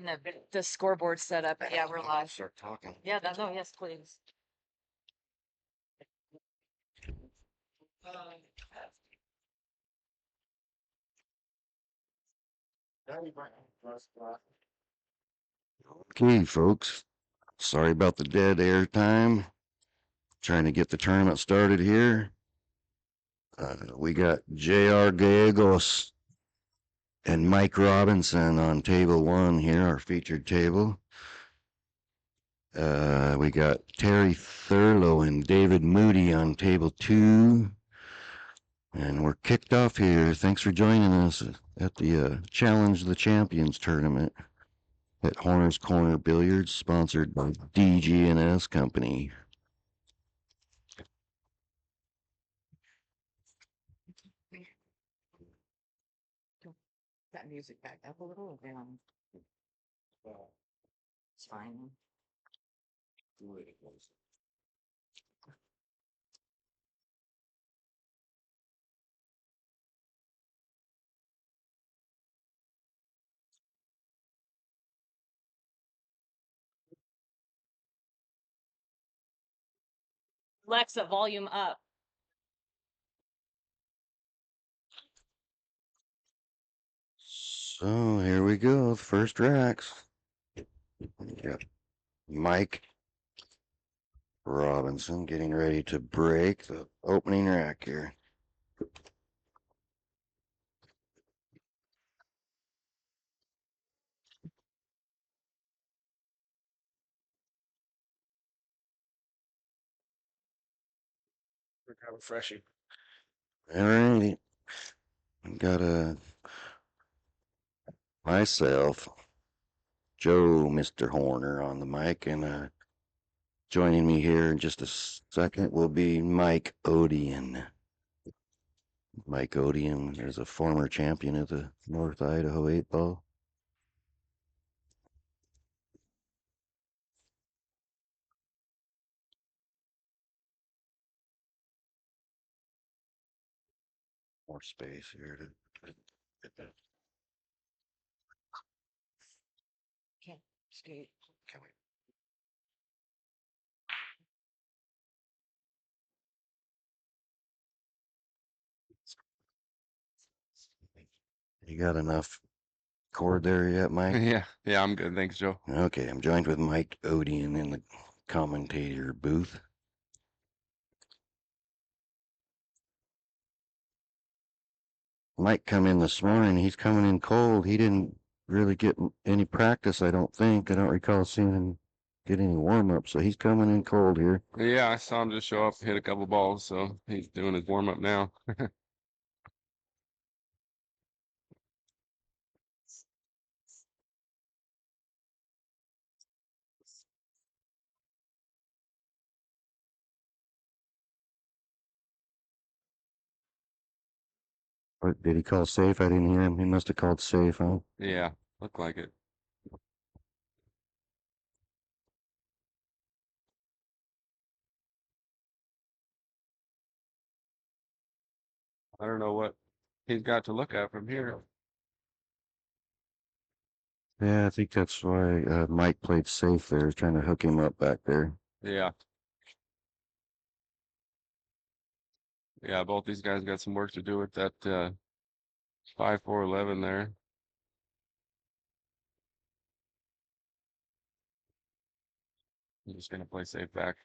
getting the scoreboard set up. Yeah, we're live. Start talking. Yeah, no, yes, please. Okay, folks. Sorry about the dead air time. Trying to get the tournament started here. We got J.R. Gallegos and Mike Robinson on table one here, our featured table. We got Terry Thurlow and David Moody on table two. And we're kicked off here. Thanks for joining us at the Challenge the Champions tournament at Horner's Corner Billiards, sponsored by DG&S Company. That music back up a little or down? It's fine. Alexa, volume up. So here we go, first racks. Got Mike Robinson getting ready to break the opening rack here. We're kind of refreshing. All right. Got myself, Joe, Mr. Horner on the mic, and joining me here in just a second will be Mike Odian. Mike Odian is a former champion of the North Idaho 8-ball. More space here to get that. Okay, skate. You got enough cord there yet, Mike? Yeah, I'm good. Thanks, Joe. Okay, I'm joined with Mike Odian in the commentator booth. Mike come in this morning. He's coming in cold. He didn't really get any practice, I don't think. I don't recall seeing him get any warm-up, so he's coming in cold here. Yeah, I saw him just show up, hit a couple balls, so he's doing his warm up now. What, did he call safe? I didn't hear him. He must have called safe, huh? Yeah, looked like it. I don't know what he's got to look at from here. Yeah, I think that's why Mike played safe there, trying to hook him up back there. Yeah. Yeah, both these guys got some work to do with that 5-4-11 there. I'm just gonna play safe back.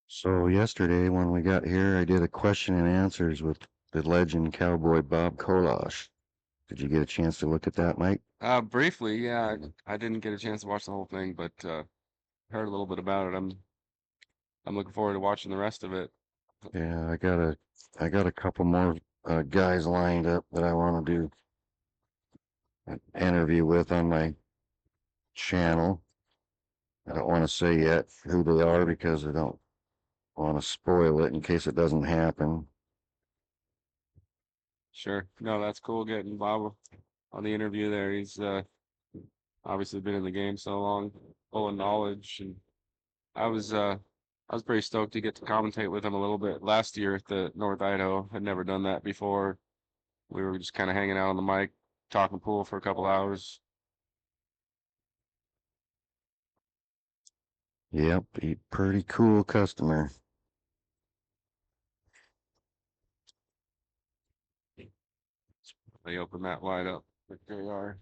So yesterday when we got here, I did a question and answers with the legend Cowboy Bob Kolosh. Did you get a chance to look at that, Mike? Briefly, yeah. I didn't get a chance to watch the whole thing, but heard a little bit about it. I'm looking forward to watching the rest of it. Yeah, I got a couple more guys lined up that I want to do an interview with on my channel. I don't want to say yet who they are because I don't want to spoil it in case it doesn't happen. Sure. No, that's cool getting Bob on the interview there. He's obviously been in the game so long, full of knowledge, and I was pretty stoked to get to commentate with him a little bit last year at the North Idaho. Had never done that before. We were just kind of hanging out on the mic, talking pool for a couple hours. Yep, he pretty cool customer. They opened that wide up. But there you are.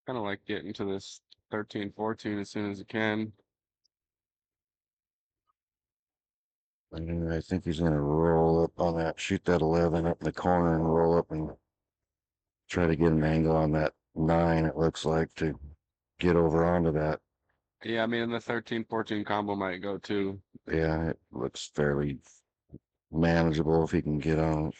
Kind of like getting to this 13, 14 as soon as you can. And I think he's gonna roll up on that, shoot that 11 up in the corner and roll up and try to get an angle on that 9, it looks like, to get over onto that. Yeah, I mean, the 13, 14 combo might go too. Yeah, it looks fairly manageable if he can get on it.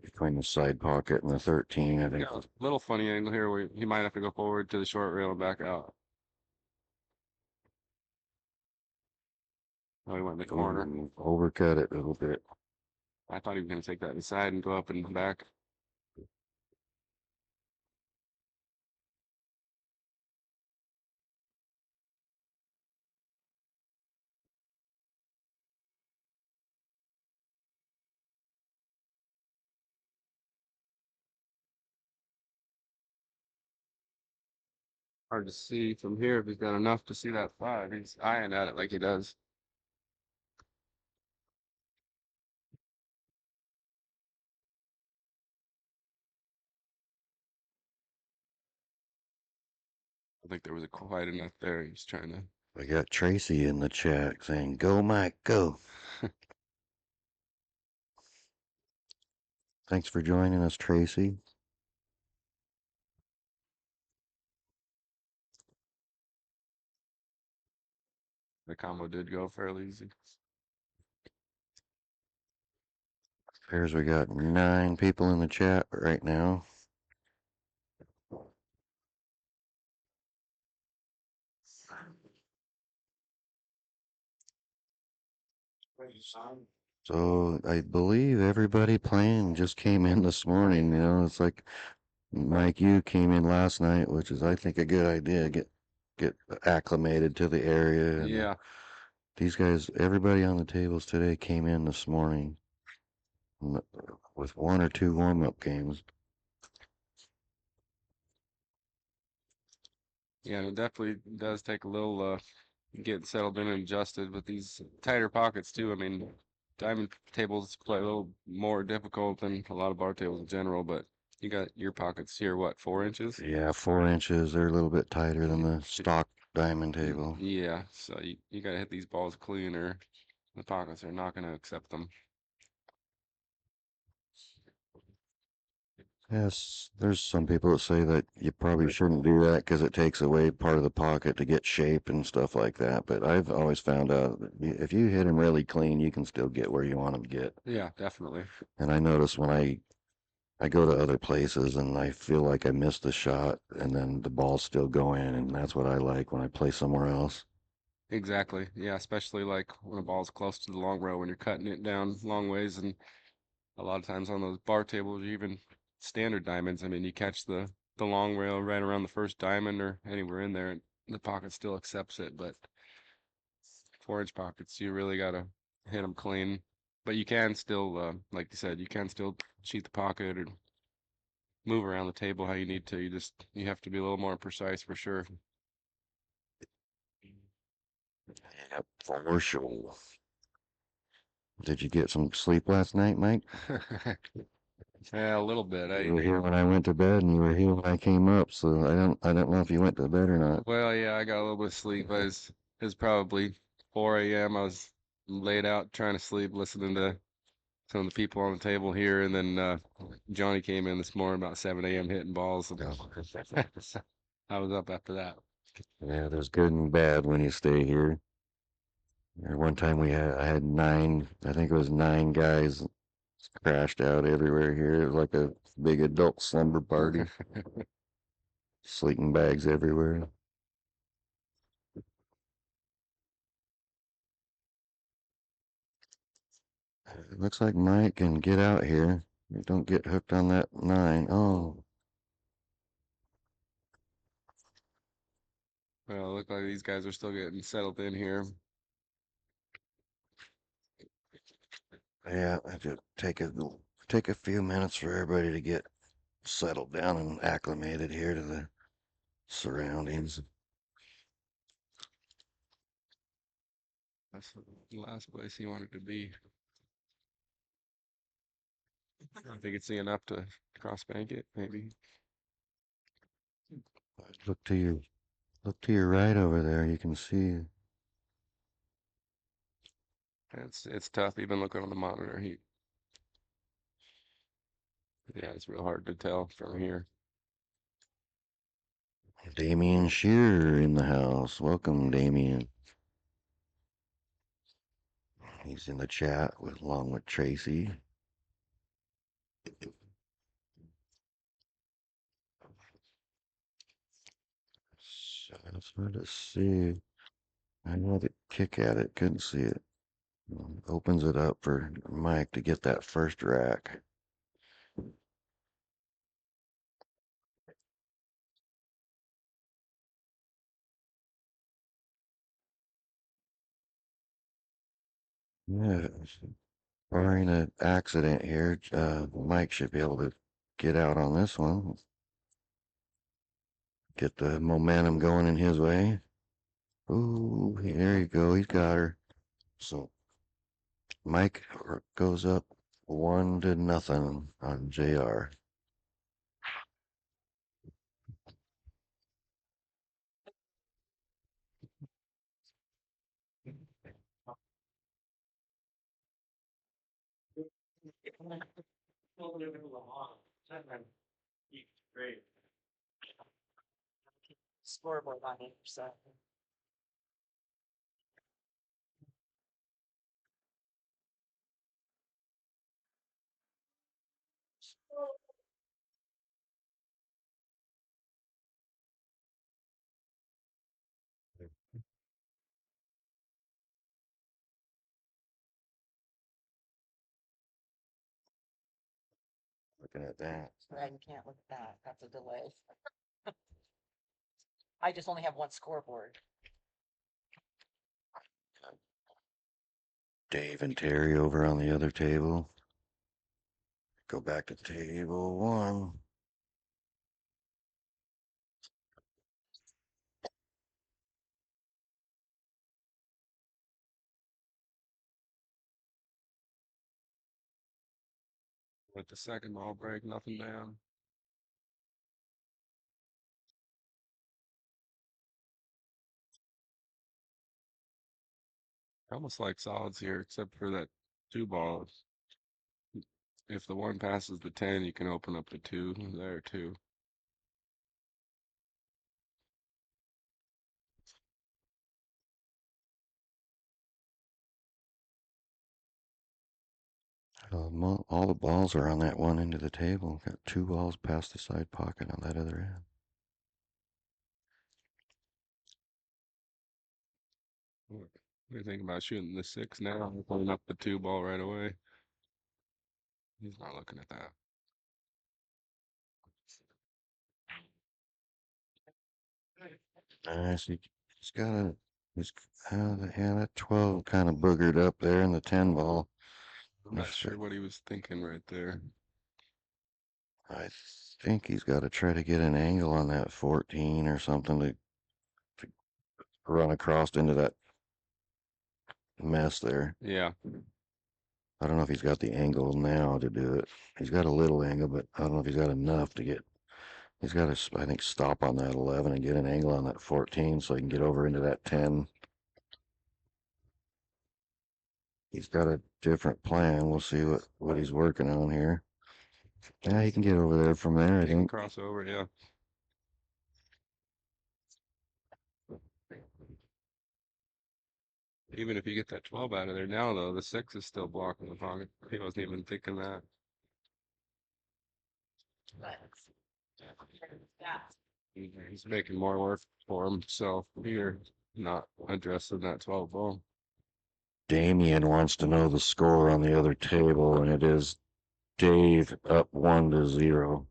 Between the side pocket and the 13, I think. Yeah, little funny angle here where he might have to go forward to the short rail and back out. Oh, he went in the corner. Overcut it a little bit. I thought he was going to take that inside and go up and back. Hard to see from here if he's got enough to see that 5. He's eyeing at it like he does. I think there was a quite enough there. He's trying to. We got Tracy in the chat saying, "Go, Mike, go." Thanks for joining us, Tracy. The combo did go fairly easy. Appears we got 9 people in the chat right now. So I believe everybody playing just came in this morning. You know, it's like Mike, you came in last night, which is I think a good idea. Get acclimated to the area. And Yeah. these guys, everybody on the tables today came in this morning with 1 or 2 warm-up games. Yeah, it definitely does take a little getting settled in and adjusted with these tighter pockets too. I mean, diamond tables play a little more difficult than a lot of bar tables in general, but you got your pockets here, what, 4 inches? Yeah, 4 inches. They're a little bit tighter than the stock diamond table. Yeah, so you got to hit these balls clean or the pockets are not going to accept them. Yes, there's some people that say that you probably shouldn't do that because it takes away part of the pocket to get shape and stuff like that. But I've always found out that if you hit them really clean, you can still get where you want them to get. Yeah, definitely. And I notice when I go to other places and I feel like I missed the shot and then the ball's still going, and that's what I like when I play somewhere else. Exactly. Yeah, especially like when a ball's close to the long row when you're cutting it down long ways, and a lot of times on those bar tables, even standard diamonds, I mean, you catch the long rail right around the first diamond or anywhere in there, and the pocket still accepts it. But 4-inch pockets, you really gotta hit them clean. But you can still, like you said, you can still cheat the pocket or move around the table how you need to. You have to be a little more precise for sure. Yep, for sure. Did you get some sleep last night, Mike? Yeah, a little bit. You were here when I went to bed, and you were here when I came up. So I don't know if you went to bed or not. Well, yeah, I got a little bit of sleep. It was probably 4 a.m. I was laid out trying to sleep, listening to some of the people on the table here, and then Johnny came in this morning about 7 a.m. hitting balls. And I was up after that. Yeah, there's good and bad when you stay here. One time I had 9, I think it was 9 guys crashed out everywhere here. It was like a big adult slumber party. Sleeping bags everywhere. It looks like Mike can get out here. Don't get hooked on that 9. Oh, Well, look like these guys are still getting settled in here. yeah. I just take a few minutes for everybody to get settled down and acclimated here to the surroundings. That's the last place he wanted to be. I don't think it's see enough to cross bank it, maybe. Look to your right over there. You can see. It's tough even looking on the monitor. Yeah, it's real hard to tell from here. Damien Shearer in the house. Welcome, Damien. He's in the chat along with Tracy. So it's hard to see. I know the kick at it. Couldn't see it. Opens it up for Mike to get that first rack. Yeah, barring an accident here, Mike should be able to get out on this one. Get the momentum going in his way. Ooh, there you go. He's got her. So Mike goes up 1-0 on JR. Scoreboard on it, so. Looking at that. Right, you can't look at that. That's a delay. I just only have one scoreboard. Dave and Terry over on the other table. Go back to table 1. With the second ball break, nothing down. Almost like solids here, except for that 2 balls. If the 1 passes the 10, you can open up the 2 there too. All the balls are on that one end of the table. Got 2 balls past the side pocket on that other end. What do you think about shooting the 6 now? Pulling up the 2 ball right away. He's not looking at that. Nice. He's got a. He's yeah, that 12 kind of boogered up there in the 10 ball. I'm not sure what he was thinking right there. I think he's got to try to get an angle on that 14 or something to run across into that mess there. Yeah. I don't know if he's got the angle now to do it. He's got a little angle, but I don't know if he's got enough to get. He's got to, I think, stop on that 11 and get an angle on that 14 so he can get over into that 10. He's got a different plan. We'll see what he's working on here. Yeah, he can get over there from there, I He can think. cross over, yeah. Even if you get that 12 out of there now, though, the 6 is still blocking the pocket. He wasn't even thinking that. He's making more work for himself here, not addressing that 12 ball. Damien wants to know the score on the other table, and it is Dave up 1-0.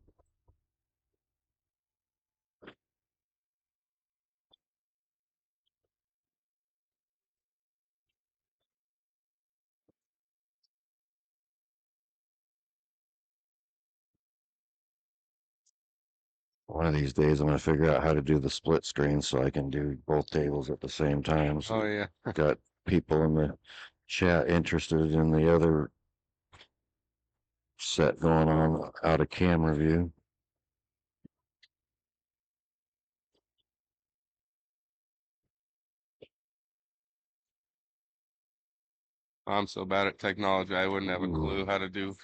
One of these days, I'm going to figure out how to do the split screen so I can do both tables at the same time. So Oh yeah. got people in the chat interested in the other set going on out of camera view. I'm so bad at technology, I wouldn't have a clue how to do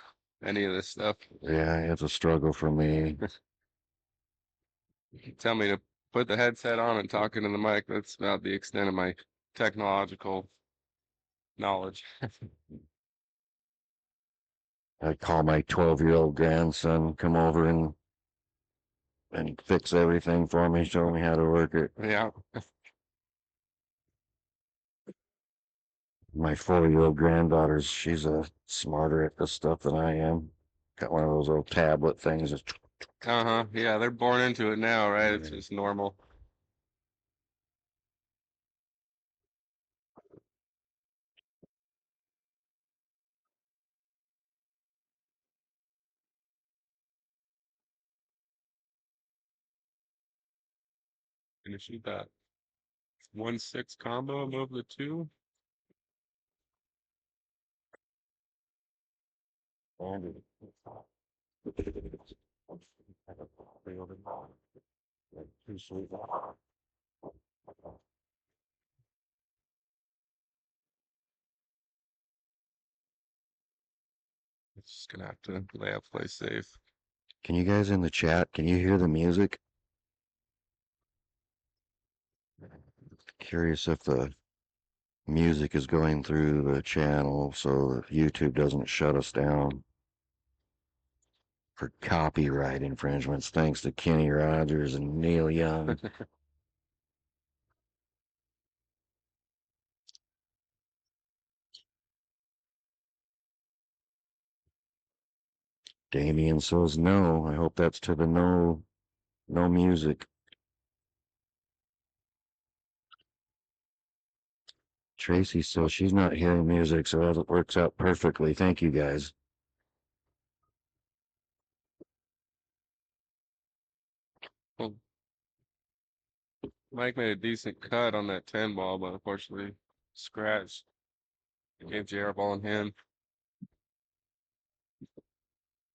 any of this stuff. Yeah, it's a struggle for me. Tell me to put the headset on and talk into the mic. That's about the extent of my technological knowledge. I call my 12-year-old grandson, come over and fix everything for me, show me how to work it. Yeah. My 4-year-old granddaughter, she's smarter at this stuff than I am. Got one of those little tablet things. Uh-huh. Yeah, they're born into it now, right? It's just normal. Gonna shoot that 1-6 combo, move the 2. It's just gonna have to lay up, play safe. Can you guys in the chat, can you hear the music? Curious if the music is going through the channel so that YouTube doesn't shut us down for copyright infringements, thanks to Kenny Rogers and Neil Young. Damien says no. I hope that's to the no music. Tracy says she's not hearing music, so that works out perfectly. Thank you, guys. Well, Mike made a decent cut on that 10 ball, but unfortunately scratched. Gave JR ball in hand.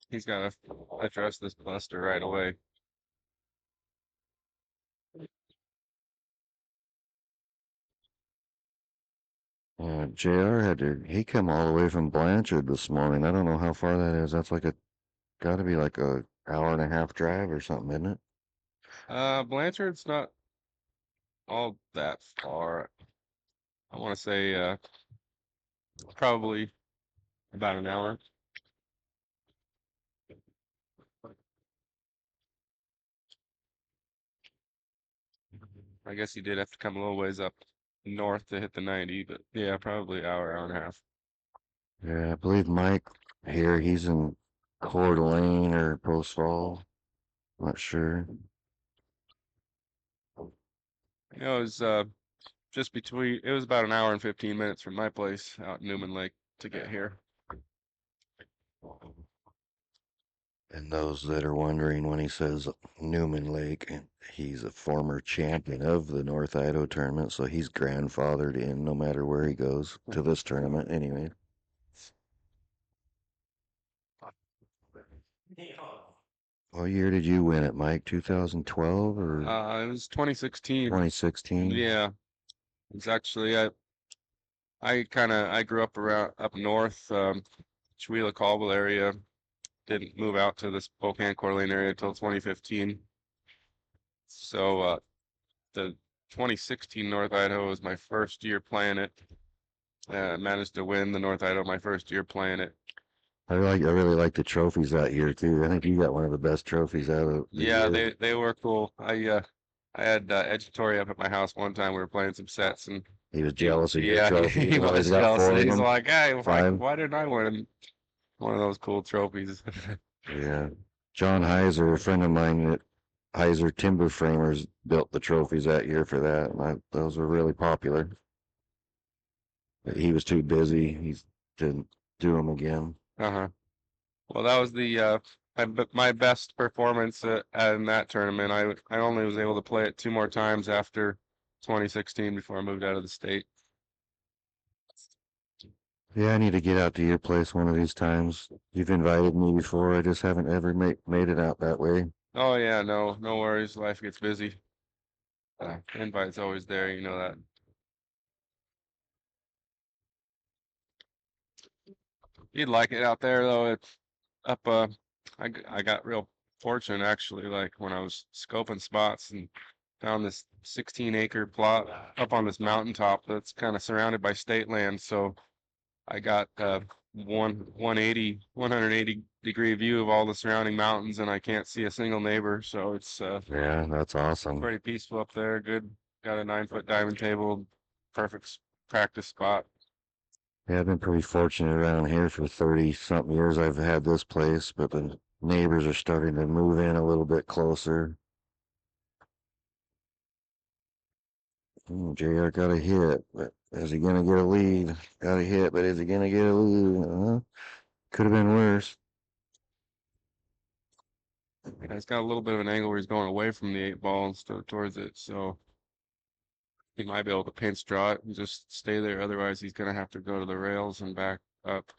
He's got to address this buster right away. JR he come all the way from Blanchard this morning. I don't know how far that is. That's gotta be like a hour and a half drive or something, isn't it? Blanchard's not all that far. I want to say probably about an hour. I guess he did have to come a little ways up north to hit the 90, but yeah, probably hour and a half. Yeah, I believe Mike here, he's in Coeur d'Alene or Post Fall. Not sure. It was just between, it was about an hour and 15 minutes from my place out in Newman Lake to get here. And those that are wondering when he says Newman Lake, he's a former champion of the North Idaho tournament, so he's grandfathered in no matter where he goes to this tournament anyway. What year did you win it, Mike? 2012 or It was 2016. 2016? Yeah, it's actually I grew up up north, Chewelah Caldwell area. Didn't move out to the Spokane Coeur d'Alene area until 2015. So the 2016 North Idaho was my first year playing it. Managed to win the North Idaho my first year playing it. I really like the trophies that year too. I think you got one of the best trophies out of the year. They were cool. I had Edgetory up at my house one time. We were playing some sets, and He was jealous of your Yeah, trophy. he even though was he's got jealous. 4 of He's them. like, hey, why, 5. why didn't I win one of those cool trophies? Yeah. John Heiser, a friend of mine that Heiser Timber Framers built the trophies that year for that. And those were really popular. But he was too busy. He didn't do them again. Uh-huh. Well, that was the my best performance in that tournament. I only was able to play it 2 more times after 2016 before I moved out of the state. Yeah, I need to get out to your place one of these times. You've invited me before. I just haven't ever made it out that way. Oh yeah, no worries. Life gets busy. Invite's always there, you know that. You'd like it out there though. It's up. I got real fortunate actually. Like when I was scoping spots and found this 16-acre plot up on this mountaintop that's kind of surrounded by state land. So I got 180 degree view of all the surrounding mountains, and I can't see a single neighbor. So it's Yeah, that's awesome. pretty peaceful up there. Good. Got a 9-foot diamond table. Perfect practice spot. Yeah, I've been pretty fortunate around here for 30-something years. I've had this place, but the neighbors are starting to move in a little bit closer. JR got a hit, but is he going to get a lead? Got a hit, but is he going to get a lead? Could have been worse. Yeah, it's got a little bit of an angle where he's going away from the 8 ball instead of towards it, so he might be able to pinch draw it and just stay there. Otherwise, he's going to have to go to the rails and back up.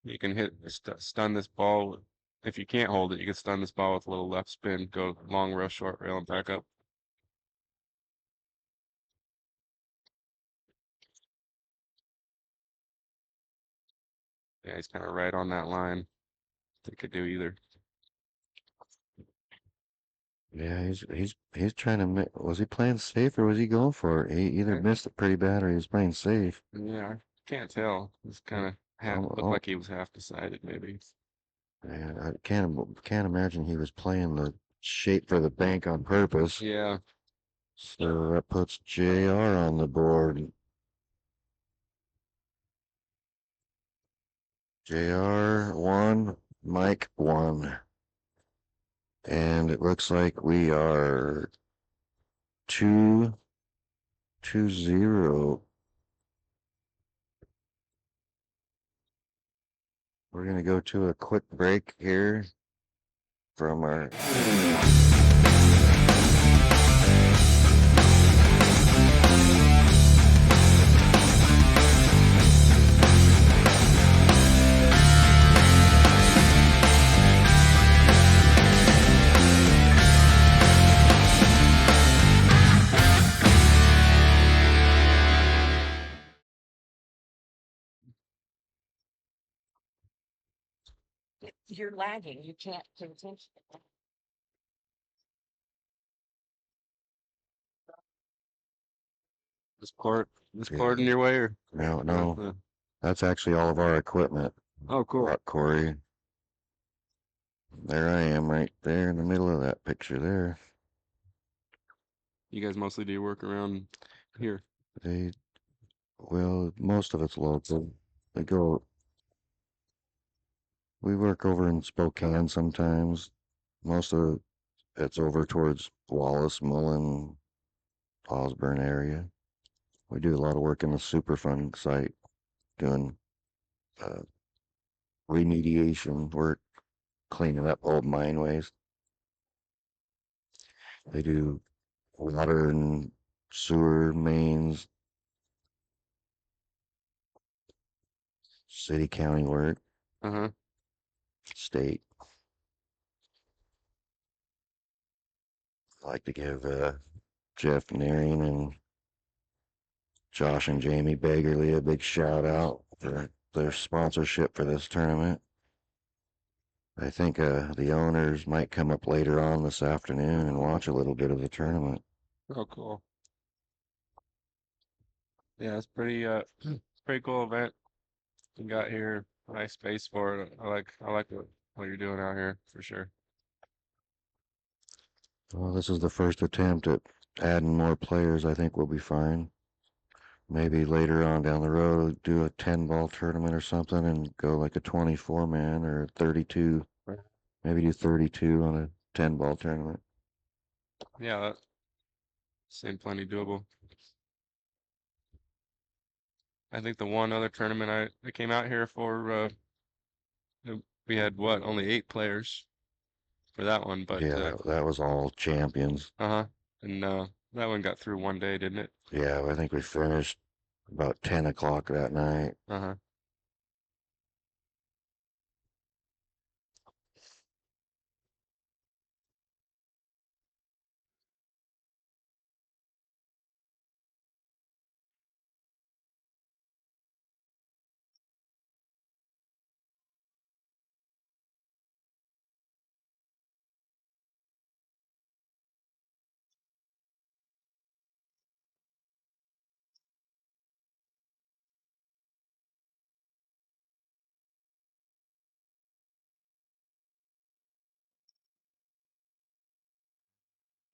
You can stun this ball. If you can't hold it, you can stun this ball with a little left spin, go long rail, short rail, and back up. Yeah, he's kind of right on that line. They could do either. Yeah, he's trying to was he playing safe or was he going for it? He either missed it pretty bad or he was playing safe. Yeah, I can't tell. It's kind of looked like he was half decided, maybe. Yeah, I can't imagine he was playing the shape for the bank on purpose. Yeah. So that puts JR on the board. JR 1, Mike 1. And it looks like we are 2-0. We're going to go to a quick break here from our You're lagging. You can't pay attention. This cord in your way, or no. That's actually all of our equipment. Oh, cool. Corey. There I am right there in the middle of that picture there. You guys mostly do your work around here. Well, most of it's local. We work over in Spokane sometimes. Most of it's over towards Wallace, Mullen, Osborne area. We do a lot of work in the Superfund site, doing remediation work, cleaning up old mineways. They do water and sewer mains, city county work, Uh-huh. state. I like to give Jeff Nearing and Josh and Jamie Beggerly a big shout out for their sponsorship for this tournament. I think the owners might come up later on this afternoon and watch a little bit of the tournament. Oh, cool. Yeah, it's pretty pretty cool event. We got here nice space for it. I like what you're doing out here for sure. Well, this is the first attempt at adding more players. I think we'll be fine. Maybe later on down the road, do a 10-ball tournament or something and go like a 24-man or 32. Maybe do 32 on a 10-ball tournament. Yeah, that seemed plenty doable. I think the one other tournament I came out here for, we had what, only 8 players for that one, but Yeah, that was all champions. uh-huh. And that one got through one day, didn't it? Yeah, I think we finished about 10 o'clock that night. Uh-huh.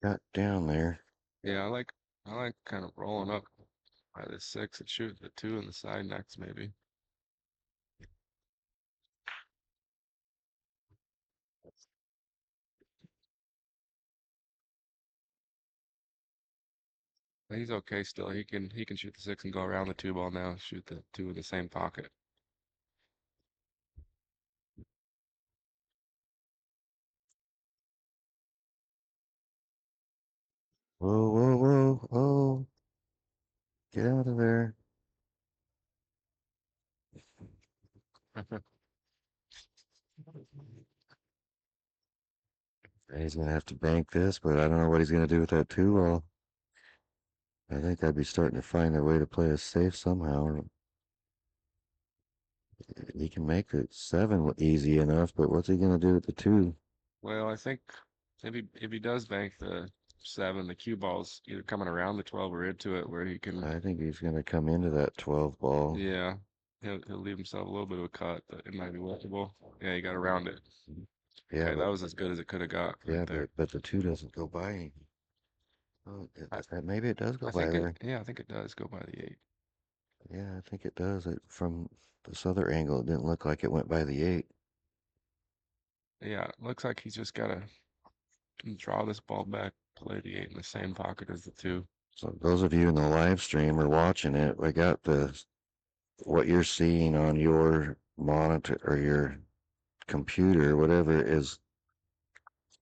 Got down there. Yeah, I like kind of rolling up by the 6 and shoot the 2 in the side next maybe. But he's okay still. He can shoot the 6 and go around the 2 ball now, shoot the 2 in the same pocket. Whoa, whoa, whoa, oh. Get out of there. He's going to have to bank this, but I don't know what he's going to do with that 2-ball. I think I'd be starting to find a way to play it safe somehow. He can make it 7 easy enough, but what's he going to do with the 2? Well, I think if he does bank the 7, the cue ball's either coming around the 12 or into it where he can. I think he's going to come into that 12 ball. Yeah, he'll leave himself a little bit of a cut, but it might be workable. Yeah, he got around it. Yeah, Okay, that was as good as it could have got. yeah, Right there. but the 2 doesn't go by. Oh, maybe it does go I by think there. yeah, I think it does go by the 8. Yeah, I think it does. From this other angle, it didn't look like it went by the 8. Yeah, it looks like he's just gotta draw this ball back, play the 8 in the same pocket as the 2. So those of you in the live stream are watching it. I got what you're seeing on your monitor or your computer, whatever, is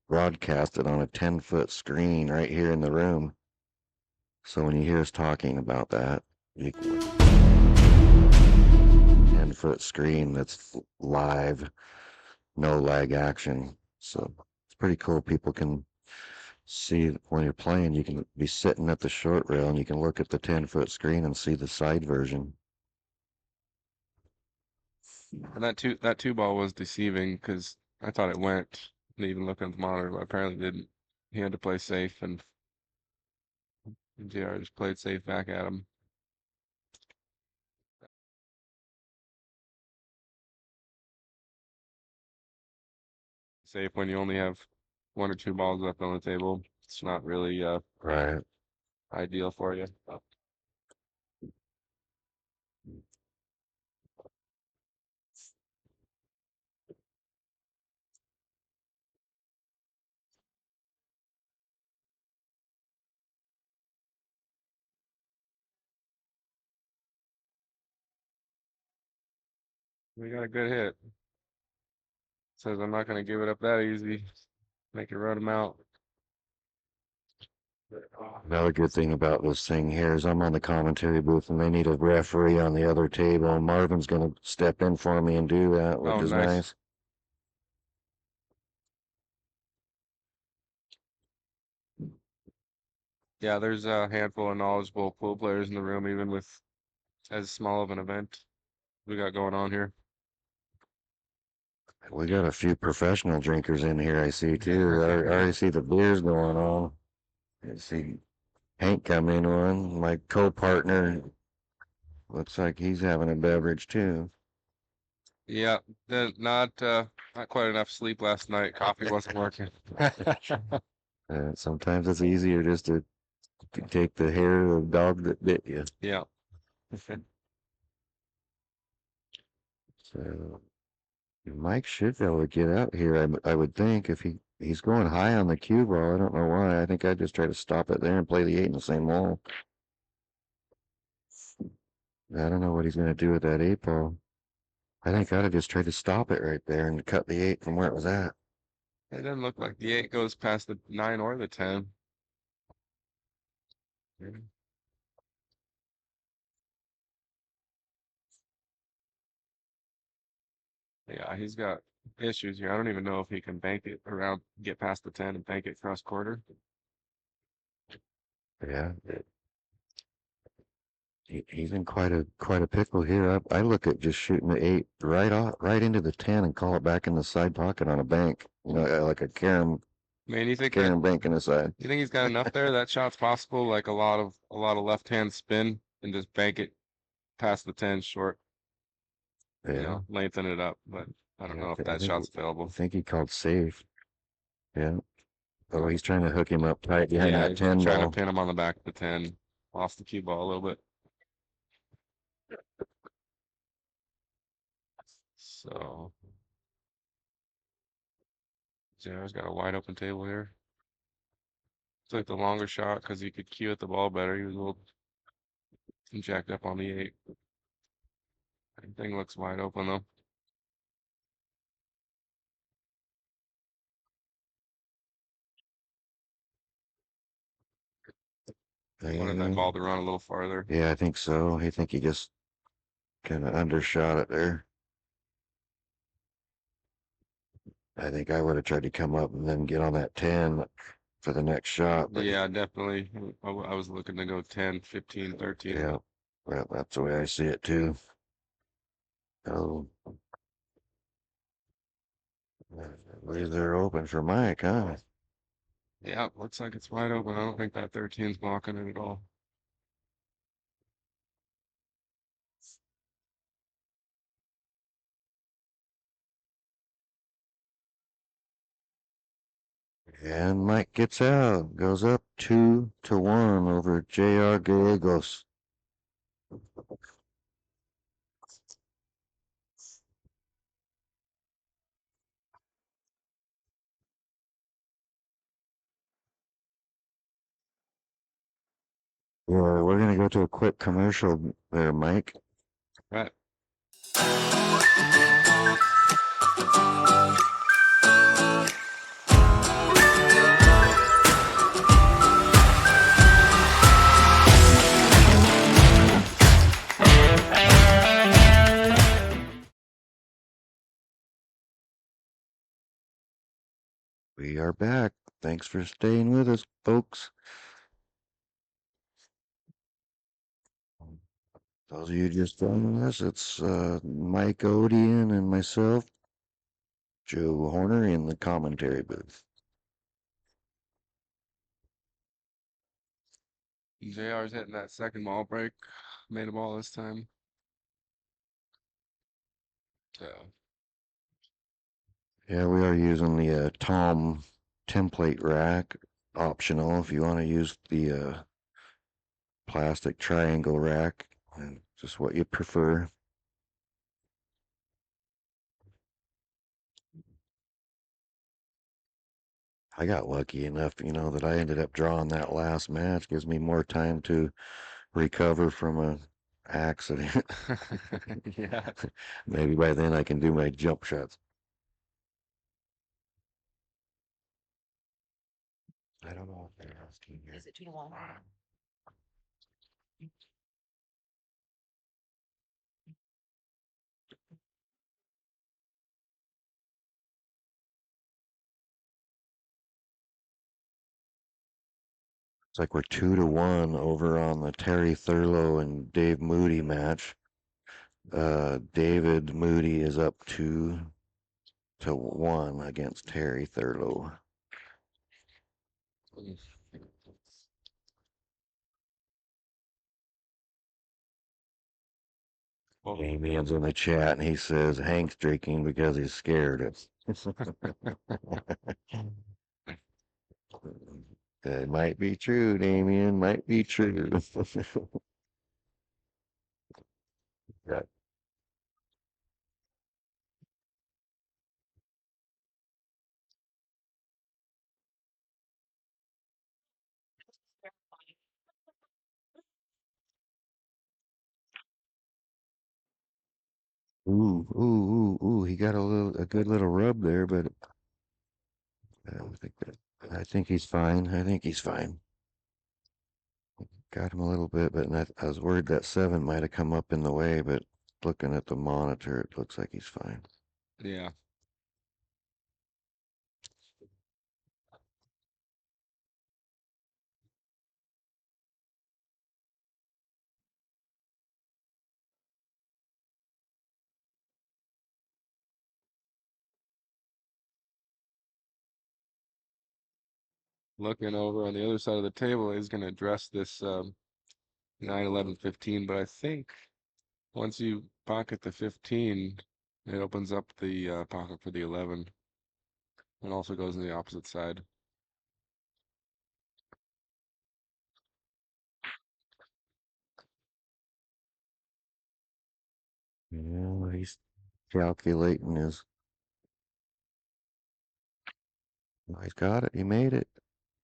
broadcasted on a 10-foot screen right here in the room. So when you hear us talking about that, you can 10-foot screen that's live, no lag action. So it's pretty cool. People can see when you're playing, you can be sitting at the short rail and you can look at the 10-foot screen and see the side version. And that 2 ball was deceiving because I thought it went. And even looking at the monitor, but apparently didn't. He had to play safe, and JR just played safe back at him. Safe when you only have 1 or 2 balls left on the table. It's not really Right. ideal for you. We got a good hit. Says I'm not going to give it up that easy. Make it run him out. Another good thing about this thing here is I'm on the commentary booth and they need a referee on the other table. Marvin's going to step in for me and do that, which is nice. Yeah, there's a handful of knowledgeable pool players in the room, even with as small of an event we got going on here. We got a few professional drinkers in here, I see too. I already see the beers going on. I see Hank come in one. My co-partner looks like he's having a beverage too. Yeah, not quite enough sleep last night. Coffee wasn't working. Sometimes it's easier just to take the hair of the dog that bit you. Yeah. So Mike should be able to get out here. I would think if he's going high on the cue ball. I don't know why. I think I'd just try to stop it there and play the 8 in the same hole. I don't know what he's gonna do with that 8 ball. I think I'd have just tried to stop it right there and cut the 8 from where it was at. It doesn't look like the 8 goes past the 9 or the 10. Yeah, he's got issues here. I don't even know if he can bank it around, get past the 10 and bank it cross quarter. Yeah. He's in quite a pickle here. I look at just shooting the 8 right into the 10 and call it back in the side pocket on a bank. You know, like a Man, you think carom bank in the side. you think he's got enough there? That shot's possible, like a lot of left hand spin and just bank it past the 10 short, Yeah. lengthen it up. But I don't know if that shot's I available. think he called safe. Yeah. Oh, he's trying to hook him up tight behind that he's 10 trying to ball. pin him on the back of the 10, off the cue ball a little bit. So JR's got a wide open table here. Took the longer shot because he could cue at the ball better. He was a little jacked up on the 8. Everything looks wide open though. Wanted that ball to run a little farther. Yeah, I think so. I think he just kind of undershot it there. I think I would have tried to come up and then get on that 10 for the next shot. But Yeah, definitely. I was looking to go 10, 15, 13. yeah, well, that's the way I see it too. Oh, they're open for Mike, huh? Yeah, looks like it's wide open. I don't think that 13's blocking it at all. And Mike gets out, goes up 2-1 over JR Gallegos. Yeah, we're gonna go to a quick commercial there, Mike. Right. We are back. Thanks for staying with us, folks. Those of you just joining us, it's Mike Odian and myself, Joe Horner, in the commentary booth. JR's hitting that second ball break. Made a ball this time. So Yeah, we are using the Tom template rack, optional if you want to use the plastic triangle rack, and just what you prefer. I got lucky enough, that I ended up drawing that last match. Gives me more time to recover from a accident. yeah. Maybe by then I can do my jump shots. I don't know if they're asking here. Is it 2-1? It's like we're 2-1 over on the Terry Thurlow and Dave Moody match. David Moody is up 2-1 against Terry Thurlow. Damien's in the chat and he says Hank's drinking because he's scared. That might be true, Damien. Might be true. Yeah. Ooh, ooh, ooh, ooh. He got a good little rub there, but I think he's fine. I think he's fine. Got him a little bit, but I was worried that 7 might have come up in the way, but looking at the monitor, it looks like he's fine. Yeah. Looking over on the other side of the table, he's going to address this 9, 11, 15, but I think once you pocket the 15, it opens up the pocket for the 11 and also goes on the opposite side. Yeah, he's calculating his. Oh, he's got it. He made it.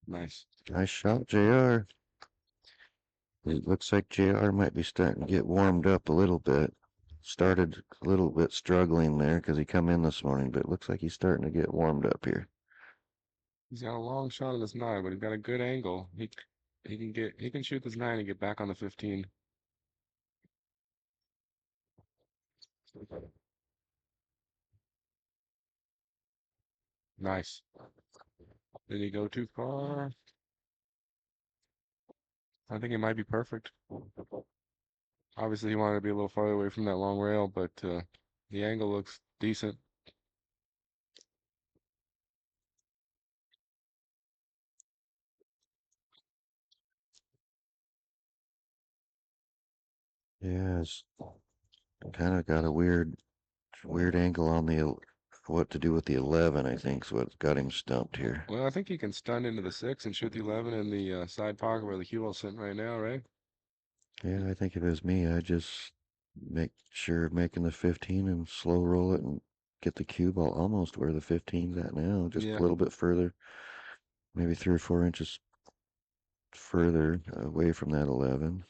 Nice. Nice shot, JR. It looks like JR might be starting to get warmed up a little bit. Started a little bit struggling there because he come in this morning, but it looks like he's starting to get warmed up here. He's got a long shot on his 9, but he's got a good angle. He can shoot this 9 and get back on the 15. Nice. Did he go too far? I think it might be perfect. Obviously, he wanted to be a little farther away from that long rail, but the angle looks decent. Yeah, it's kind of got a weird angle on the what to do with the 11. I think is what got him stumped here. Well, I think he can stun into the 6 and shoot the 11 in the side pocket where the cue ball's sitting right now, right? Yeah, I think if it was me, I'd just make sure of making the 15 and slow roll it and get the cue ball almost where the 15's at now, just Yeah. a little bit further, maybe 3 or 4 inches further away from that 11.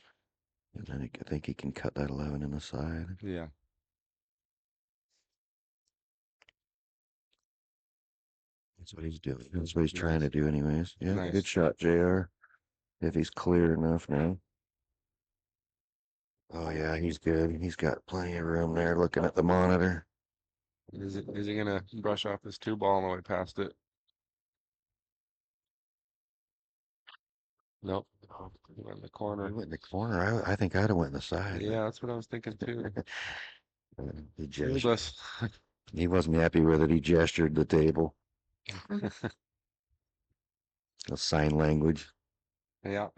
And then I think he can cut that 11 in the side. Yeah. That's what he's doing. That's what he's Nice. trying to do, anyways. Yeah, Nice. good shot, JR. If he's clear enough now. Oh, yeah, he's good. He's got plenty of room there looking at the monitor. Is he gonna brush off this 2 ball on the way past it? Nope. He went in the He corner. went in the corner. I think I'd have went in the side. Yeah, that's what I was thinking too. He Fooled gestured. us. He wasn't happy with it. He gestured the table. Sign language. Yeah.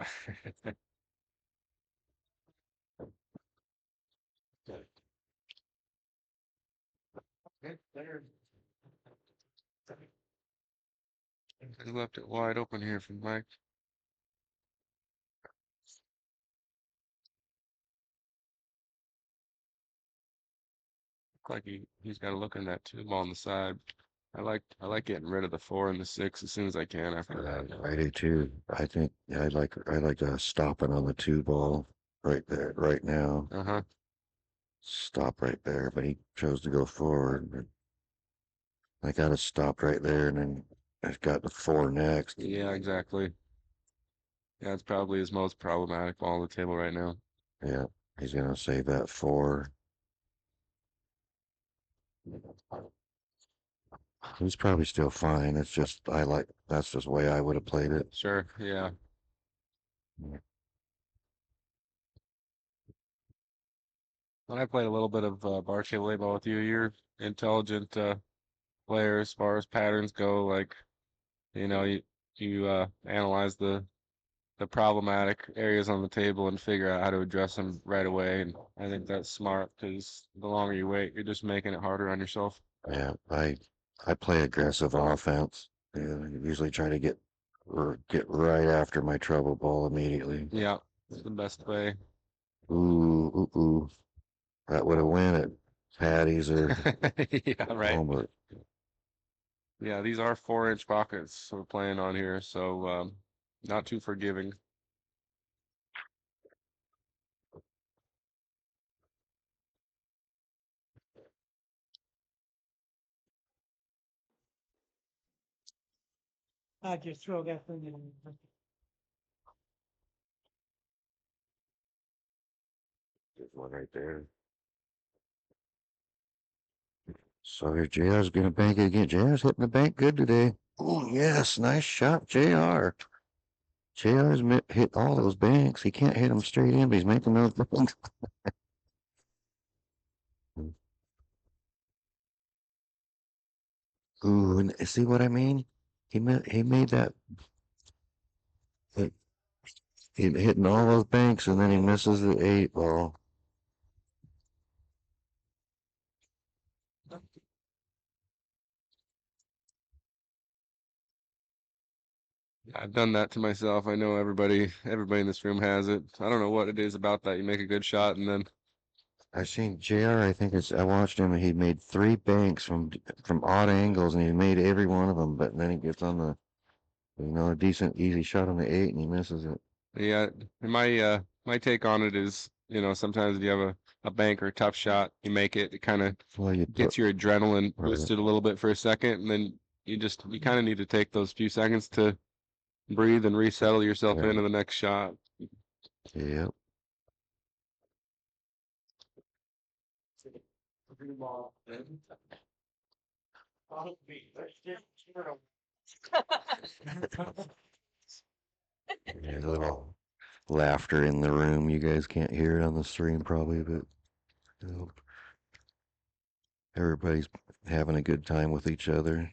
He left it wide open here for Mike. Look like he's got to look in that 2 ball on the side. I like getting rid of the 4 and the 6 as soon as I can after that. I do too. I think I like stopping on the 2 ball right there, right now. Uh-huh. Stop right there, but he chose to go forward. But I got to stop right there, and then I've got the 4 next. Yeah, exactly. Yeah, it's probably his most problematic ball on the table right now. Yeah, he's gonna save that 4. He's probably still fine. It's just that's just the way I would have played it. Sure, yeah. When I played a little bit of bar table ball with you, you're intelligent player as far as patterns go. Like, you know, you analyze the the problematic areas on the table and figure out how to address them right away. And I think that's smart because the longer you wait, you're just making it harder on yourself. Yeah, I play aggressive offense. Yeah, I usually try to get right after my trouble ball immediately. Yeah, it's the best way. Ooh. That would have win at Patty's or Yeah, right. Walmart. Yeah, these are 4-inch pockets we're playing on here, so not too forgiving. I just throw that thing in. There's one right there. So JR's gonna bank it again. JR's hitting the bank good today. Oh yes, nice shot, JR. JR's hit all those banks. He can't hit them straight in, but he's making those banks. Ooh, and see what I mean? He made that hitting all those banks, and then he misses the 8 ball. I've done that to myself. I know everybody in this room has it. I don't know what it is about that. You make a good shot and then I seen JR. I watched him, and he made 3 banks from odd angles, and he made every one of them. But then he gets on a decent easy shot on the 8, and he misses it. yeah, my take on it is, sometimes if you have a bank or a tough shot, you make it, it kind of Well, you gets your adrenaline Right. boosted a little bit for a second, and then you kind of need to take those few seconds to breathe and resettle yourself Right. into the next shot. Yep. There's a little laughter in the room. You guys can't hear it on the stream probably, but everybody's having a good time with each other.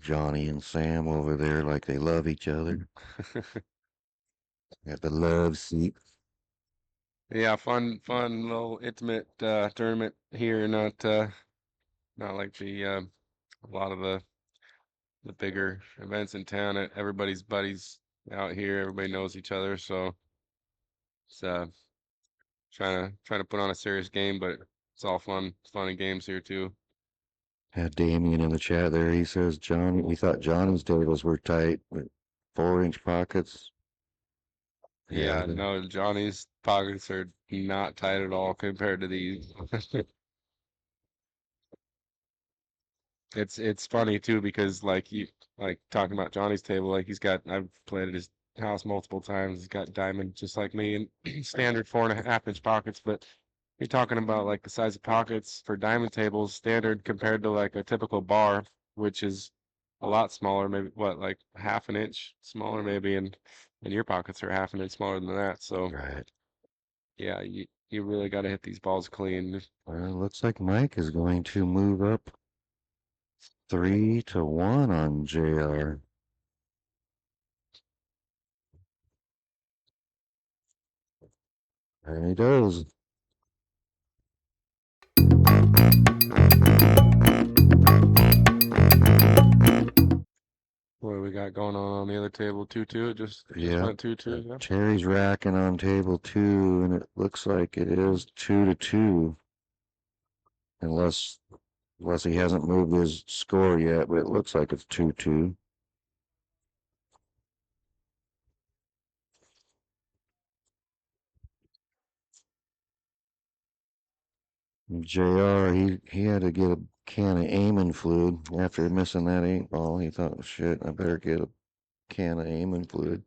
Johnny and Sam over there like they love each other. At the love seat. Yeah, fun little intimate tournament here. Not like a lot of the bigger events in town. Everybody's buddies out here. Everybody knows each other, so it's trying to put on a serious game, but it's all fun and games here too. Had Damien in the chat there. He says we thought Johnny's tables were tight, but 4-inch pockets. Yeah, no, Johnny's pockets are not tight at all compared to these. It's funny too because like talking about Johnny's table, like I've played at his house multiple times. He's got diamond just like me and standard 4.5-inch pockets, but you're talking about like the size of pockets for diamond tables, standard compared to like a typical bar, which is a lot smaller, maybe what, like half an inch smaller maybe, and your pockets are half an inch smaller than that. So Right. yeah, you really got to hit these balls clean. Well, looks like Mike is going to move up 3-1 on JR. And he does. What do we got going on the other table? 2-2. It just Yeah. went 2-2. Yeah. Terry's racking on table 2, and it looks like it is 2-2. Unless he hasn't moved his score yet, but it looks like it's 2-2. JR, he had to get a can of aiming fluid after missing that 8 ball. He thought, shit, I better get a can of aiming fluid.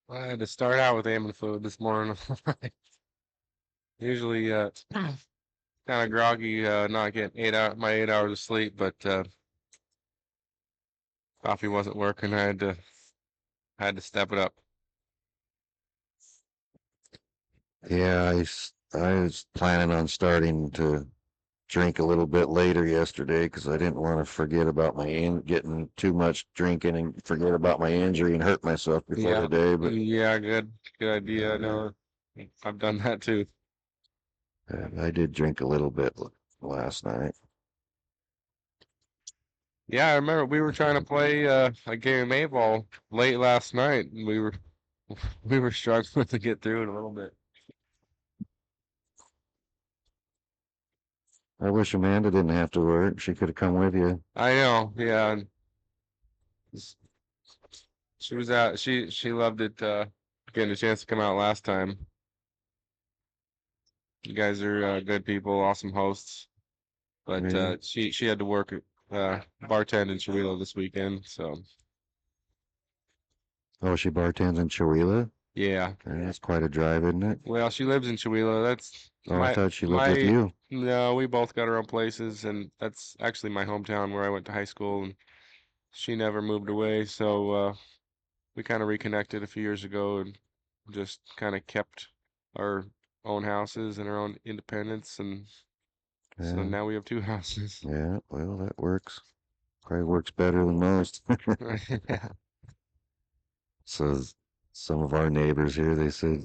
I had to start out with aiming fluid this morning. Usually, kind of groggy, not getting my 8 hours of sleep, but coffee wasn't working. I had to step it up. Yeah, I was planning on starting to drink a little bit later yesterday because I didn't want to forget about getting too much drinking and forget about my injury and hurt myself before Yeah. the day. But Yeah, good idea. I know I've done that too. I did drink a little bit last night. Yeah, I remember we were trying to play a game of Mayball late last night, and we were struggling to get through it a little bit. I wish Amanda didn't have to work. She could have come with you. I know, yeah. And she was out. She loved it. Getting a chance to come out last time. You guys are good people, awesome hosts. But Yeah. she had to work bartend in Chihuahua this weekend, so Oh, she bartends in Chihuahua? yeah. That's quite a drive, isn't it? Well, she lives in Chihuahua. That's Oh, I thought she lived with my you. no. We both got our own places, and that's actually my hometown where I went to high school, and she never moved away. So we kind of reconnected a few years ago, and just kind of kept our own houses and our own independence, and so Yeah. now we have two houses. Yeah, well, that works. Probably works better than most. Yeah. So some of our neighbors here, they said,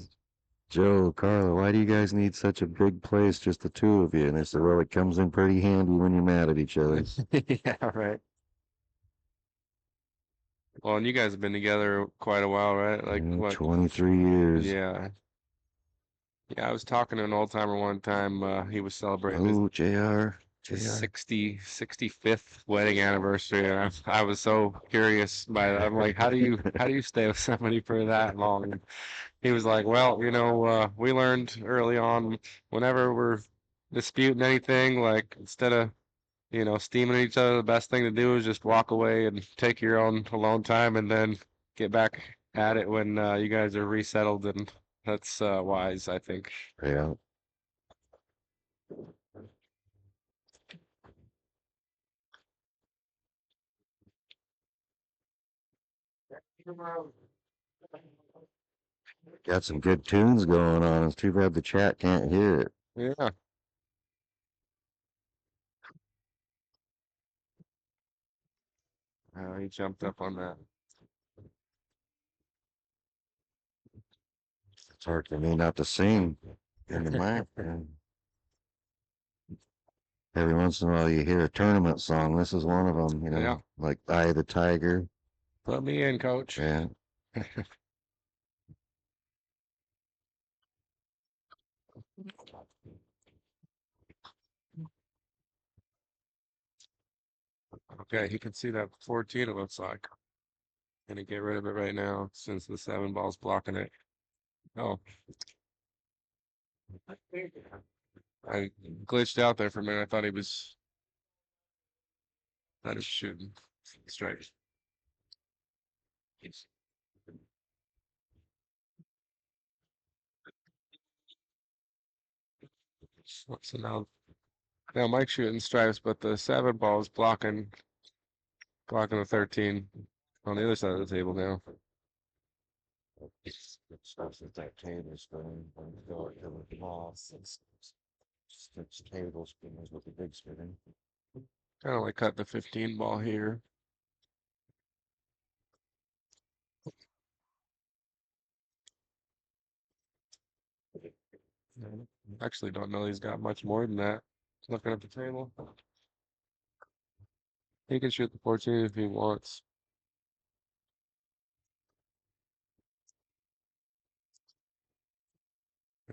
Joe, Carla, why do you guys need such a big place, just the two of you? And I said, well, it comes in pretty handy when you're mad at each other. Yeah, right. Well, and you guys have been together quite a while, right? Like Yeah, what? 23 years. Yeah. Yeah, I was talking to an old timer one time. He was celebrating Oh, JR. his JR. 65th wedding anniversary, and I was so curious by that. I'm like, how do you stay with somebody for that long? And he was like, well, we learned early on whenever we're disputing anything, like instead of steaming at each other, the best thing to do is just walk away and take your own alone time, and then get back at it when you guys are resettled, and that's wise, I think. Yeah. Got some good tunes going on. It's too bad the chat can't hear it. Yeah. He jumped up on that. It's hard for me not to sing in the mic. Every once in a while you hear a tournament song. This is one of them, Yeah. like Eye of the Tiger. Put me in, coach. Yeah. Okay, you can see that 14, it looks like. Gonna get rid of it right now since the 7 ball's blocking it. Oh, I glitched out there for a minute. I thought he was shooting straight. So now Mike's shooting stripes, but the 7 ball is blocking the 13 on the other side of the table now. Starts with that tablespoon and go to the ball. Six tablespoons with the big spoon. Kind of like cut the 15 ball here. Actually, don't know he's got much more than that. Looking at the table. He can shoot the 14 if he wants.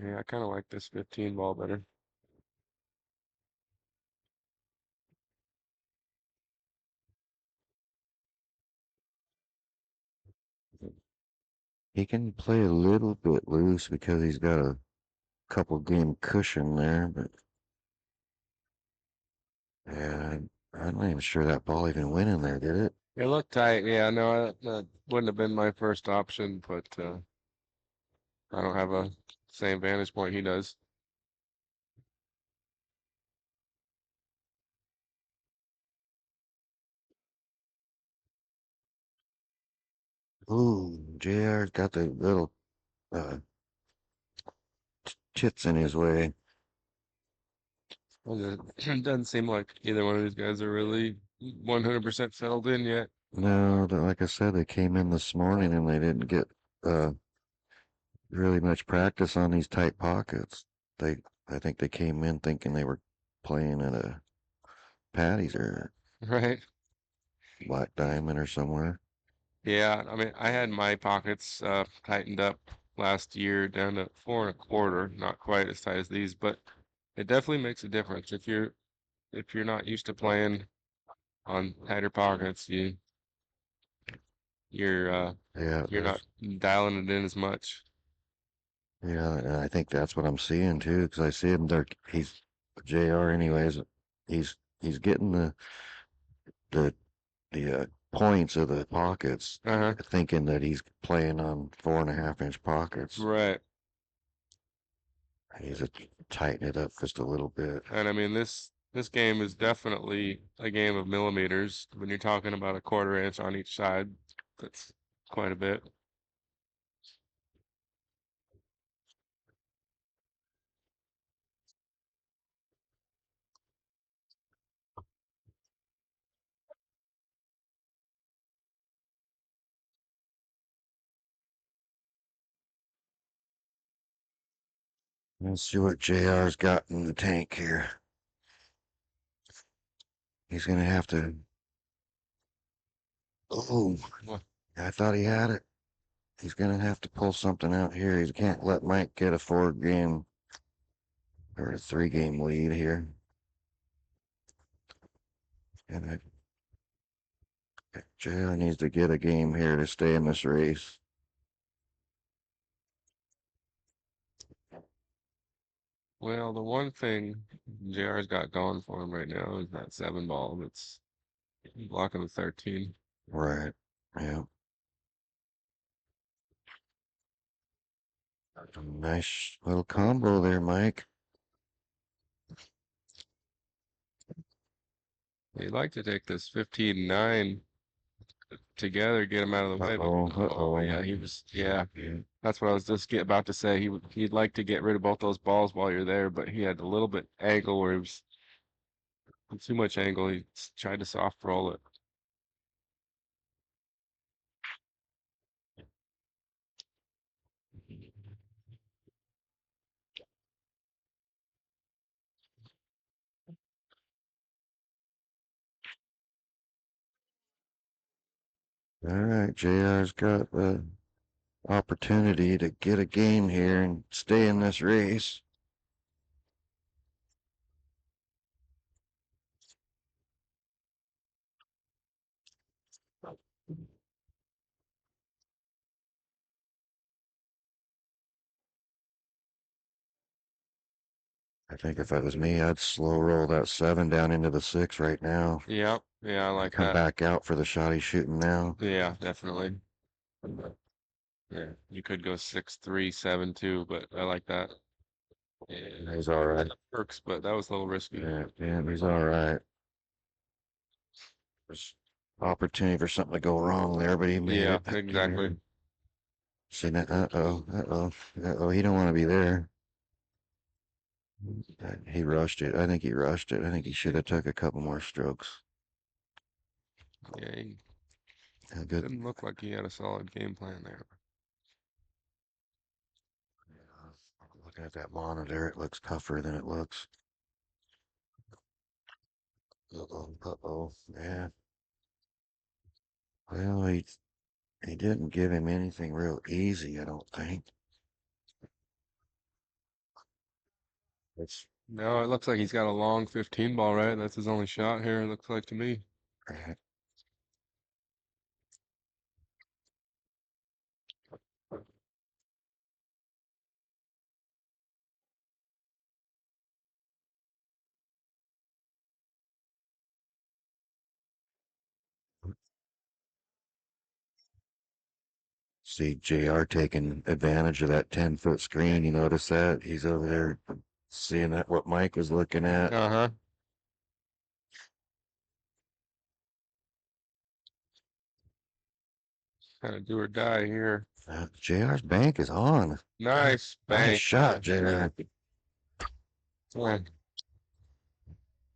Yeah, I kind of like this 15 ball better. He can play a little bit loose because he's got a couple game cushion there, but yeah, I'm not even sure that ball even went in there, did it? It looked tight. Yeah, no, that wouldn't have been my first option, but I don't have a same vantage point he does. Ooh, JR's got the little uh, tits in his way. Well, it doesn't seem like either one of these guys are really 100% settled in yet. No, like I said, they came in this morning and they didn't get really much practice on these tight pockets. I think they came in thinking they were playing at a Patty's or Right. Black Diamond or somewhere. Yeah, I mean, I had my pockets tightened up last year down to 4 1/4, not quite as tight as these, but it definitely makes a difference. If you're not used to playing on tighter pockets, you're Yeah, you're not dialing it in as much. yeah, and I think that's what I'm seeing too, because I see him there. He's JR, anyways. He's getting the points of the pockets, Uh-huh. thinking that he's playing on 4.5 inch pockets. Right. He's tighten it up just a little bit. And I mean this game is definitely a game of millimeters. When you're talking about a 1/4 inch on each side, that's quite a bit. Let's see what JR's got in the tank here. He's gonna have to. Oh, What? I thought he had it. He's gonna have to pull something out here. He can't let Mike get a 4 game or a 3 game lead here. And JR needs to get a game here to stay in this race. Well, the one thing JR's got going for him right now is that 7 ball that's blocking the 13. Right. Yeah. Nice little combo there, Mike. He'd like to take this 15-9 together, get him out of the way. Uh-oh. Yeah, that's what I was just about to say. He'd like to get rid of both those balls while you're there, but he had a little bit angle where he was too much angle. He tried to soft roll it. All right, JR's got the opportunity to get a game here and stay in this race. I think if it was me, I'd slow roll that 7 down into the 6 right now. Yeah, I like Come that. back out for the shot he's shooting now. Yeah, definitely. Yeah, you could go 6-3, 7-2, but I like that. Yeah, He's all right. works, but that was a little risky. Yeah, he's all right. There's opportunity for something to go wrong there, but he made Yeah, it. exactly. See that? He don't want to be there. He rushed it. I think he rushed it. I think he should have took a couple more strokes. Yeah, he Good. didn't look like he had a solid game plan there. Looking at that monitor, it looks tougher than it looks. Uh-oh. Yeah. Well, he didn't give him anything real easy, I don't think. It's No, it looks like he's got a long 15 ball, right? That's his only shot here, it looks like to me. See JR taking advantage of that 10-foot screen. You notice that? He's over there seeing that what Mike was looking at. Uh-huh. Kind of do or die here. JR's bank is on. Nice Nice bank. shot, JR. Yeah.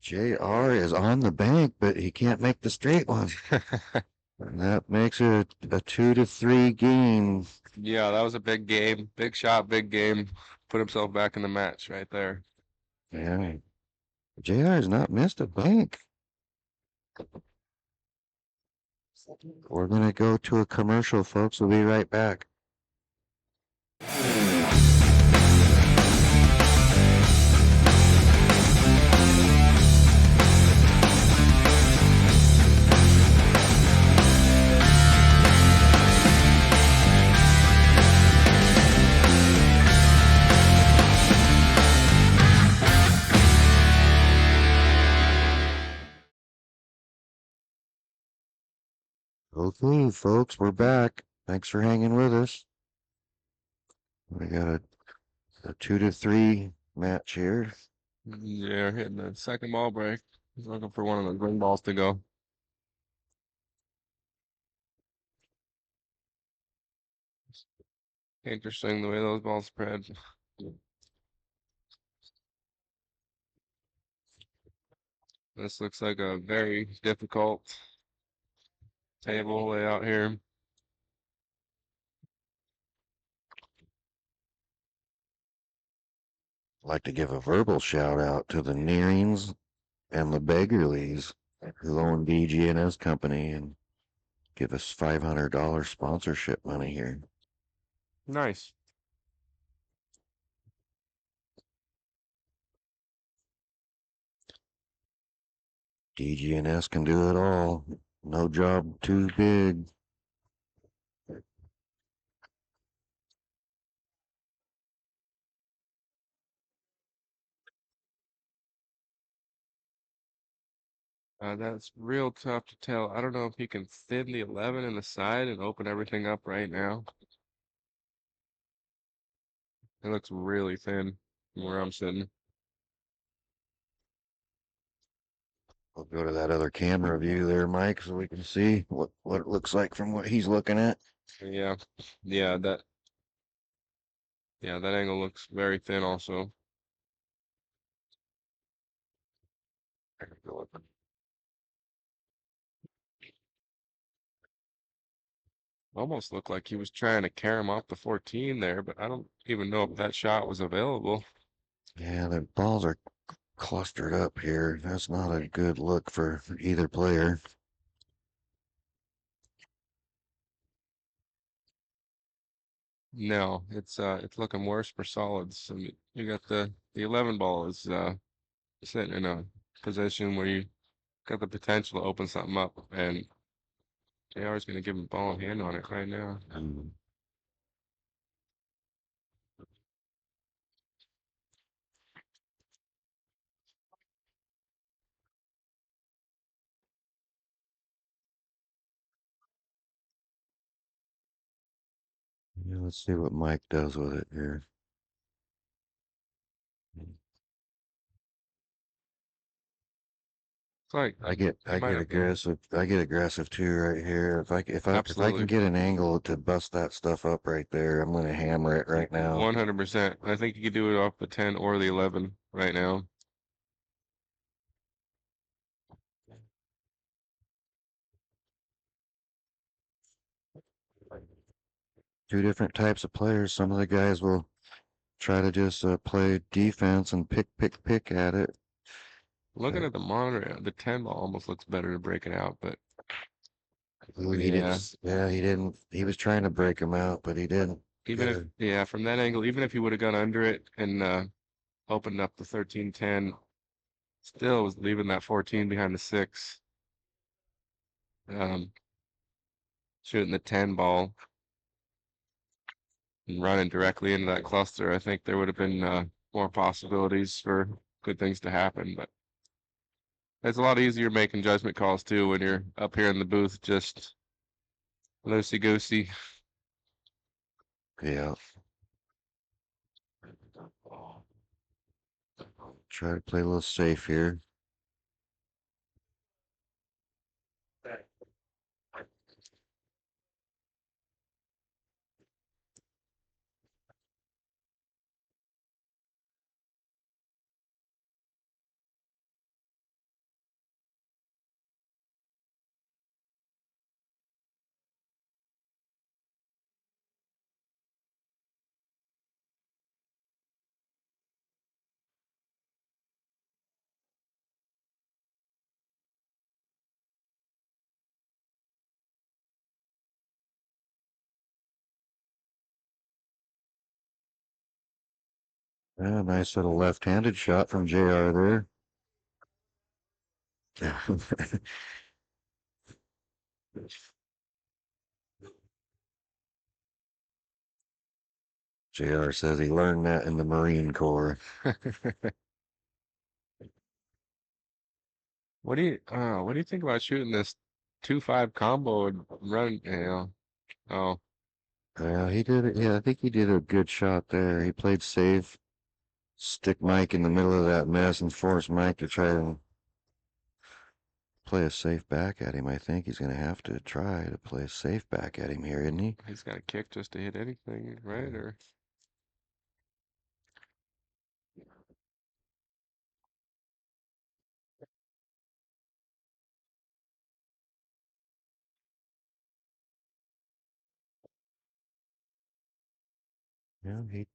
JR is on the bank, but he can't make the straight one. And that makes it a 2-3 game. Yeah, that was a big game. Big shot, big game. Put himself back in the match right there. Yeah. JR has not missed a bank. We're going to go to a commercial, folks. We'll be right back. Okay, folks, we're back. Thanks for hanging with us. We got a 2-3 match here. Yeah, hitting the second ball break. He's looking for one of the green balls to go. Interesting the way those balls spread. This looks like a very difficult table layout here. I'd like to give a verbal shout out to the Nearings and the Beggarlies who own DG&S Company and give us $500 sponsorship money here. Nice. DG&S can do it all. No job too big. That's real tough to tell. I don't know if he can thin the 11 in the side and open everything up right now. It looks really thin from where I'm sitting. We'll go to that other camera view there, Mike, so we can see what it looks like from what he's looking at. Yeah, yeah, that angle looks very thin also. Almost looked like he was trying to carry him off the 14 there, but I don't even know if that shot was available. Yeah, the balls are clustered up here. That's not a good look for either player. No, it's looking worse for solids. I mean, you got the 11 ball is sitting in a position where you got the potential to open something up, and JR is going to give him ball in hand on it right now. Yeah, let's see what Mike does with it here. It's like I get aggressive. I get aggressive too right here. If I can absolutely get an angle to bust that stuff up right there, I'm gonna hammer it right now. 100%. I think you could do it off the 10 or the 11 right now. Two different types of players. Some of the guys will try to just play defense and pick at it. Looking at the monitor, the 10 ball almost looks better to break it out, but Ooh, he didn't. Yeah, he didn't. He was trying to break him out, but he didn't. even if, yeah, from that angle, even if he would have gone under it and opened up the 13-10, still was leaving that 14 behind the 6. Shooting the 10 ball and running directly into that cluster, I think there would have been more possibilities for good things to happen, but it's a lot easier making judgment calls too when you're up here in the booth just loosey goosey. Yeah. Try to play a little safe here. Yeah, nice little left-handed shot from JR there. JR says he learned that in the Marine Corps. What do you think about shooting this 2-5 combo and run? Oh, Yeah, he did it. Yeah, I think he did a good shot there. He played safe. Stick Mike in the middle of that mess and force Mike to try and play a safe back at him. I think he's going to have to try to play a safe back at him here, isn't he? he's got a kick just to hit anything, right? Or Yeah, he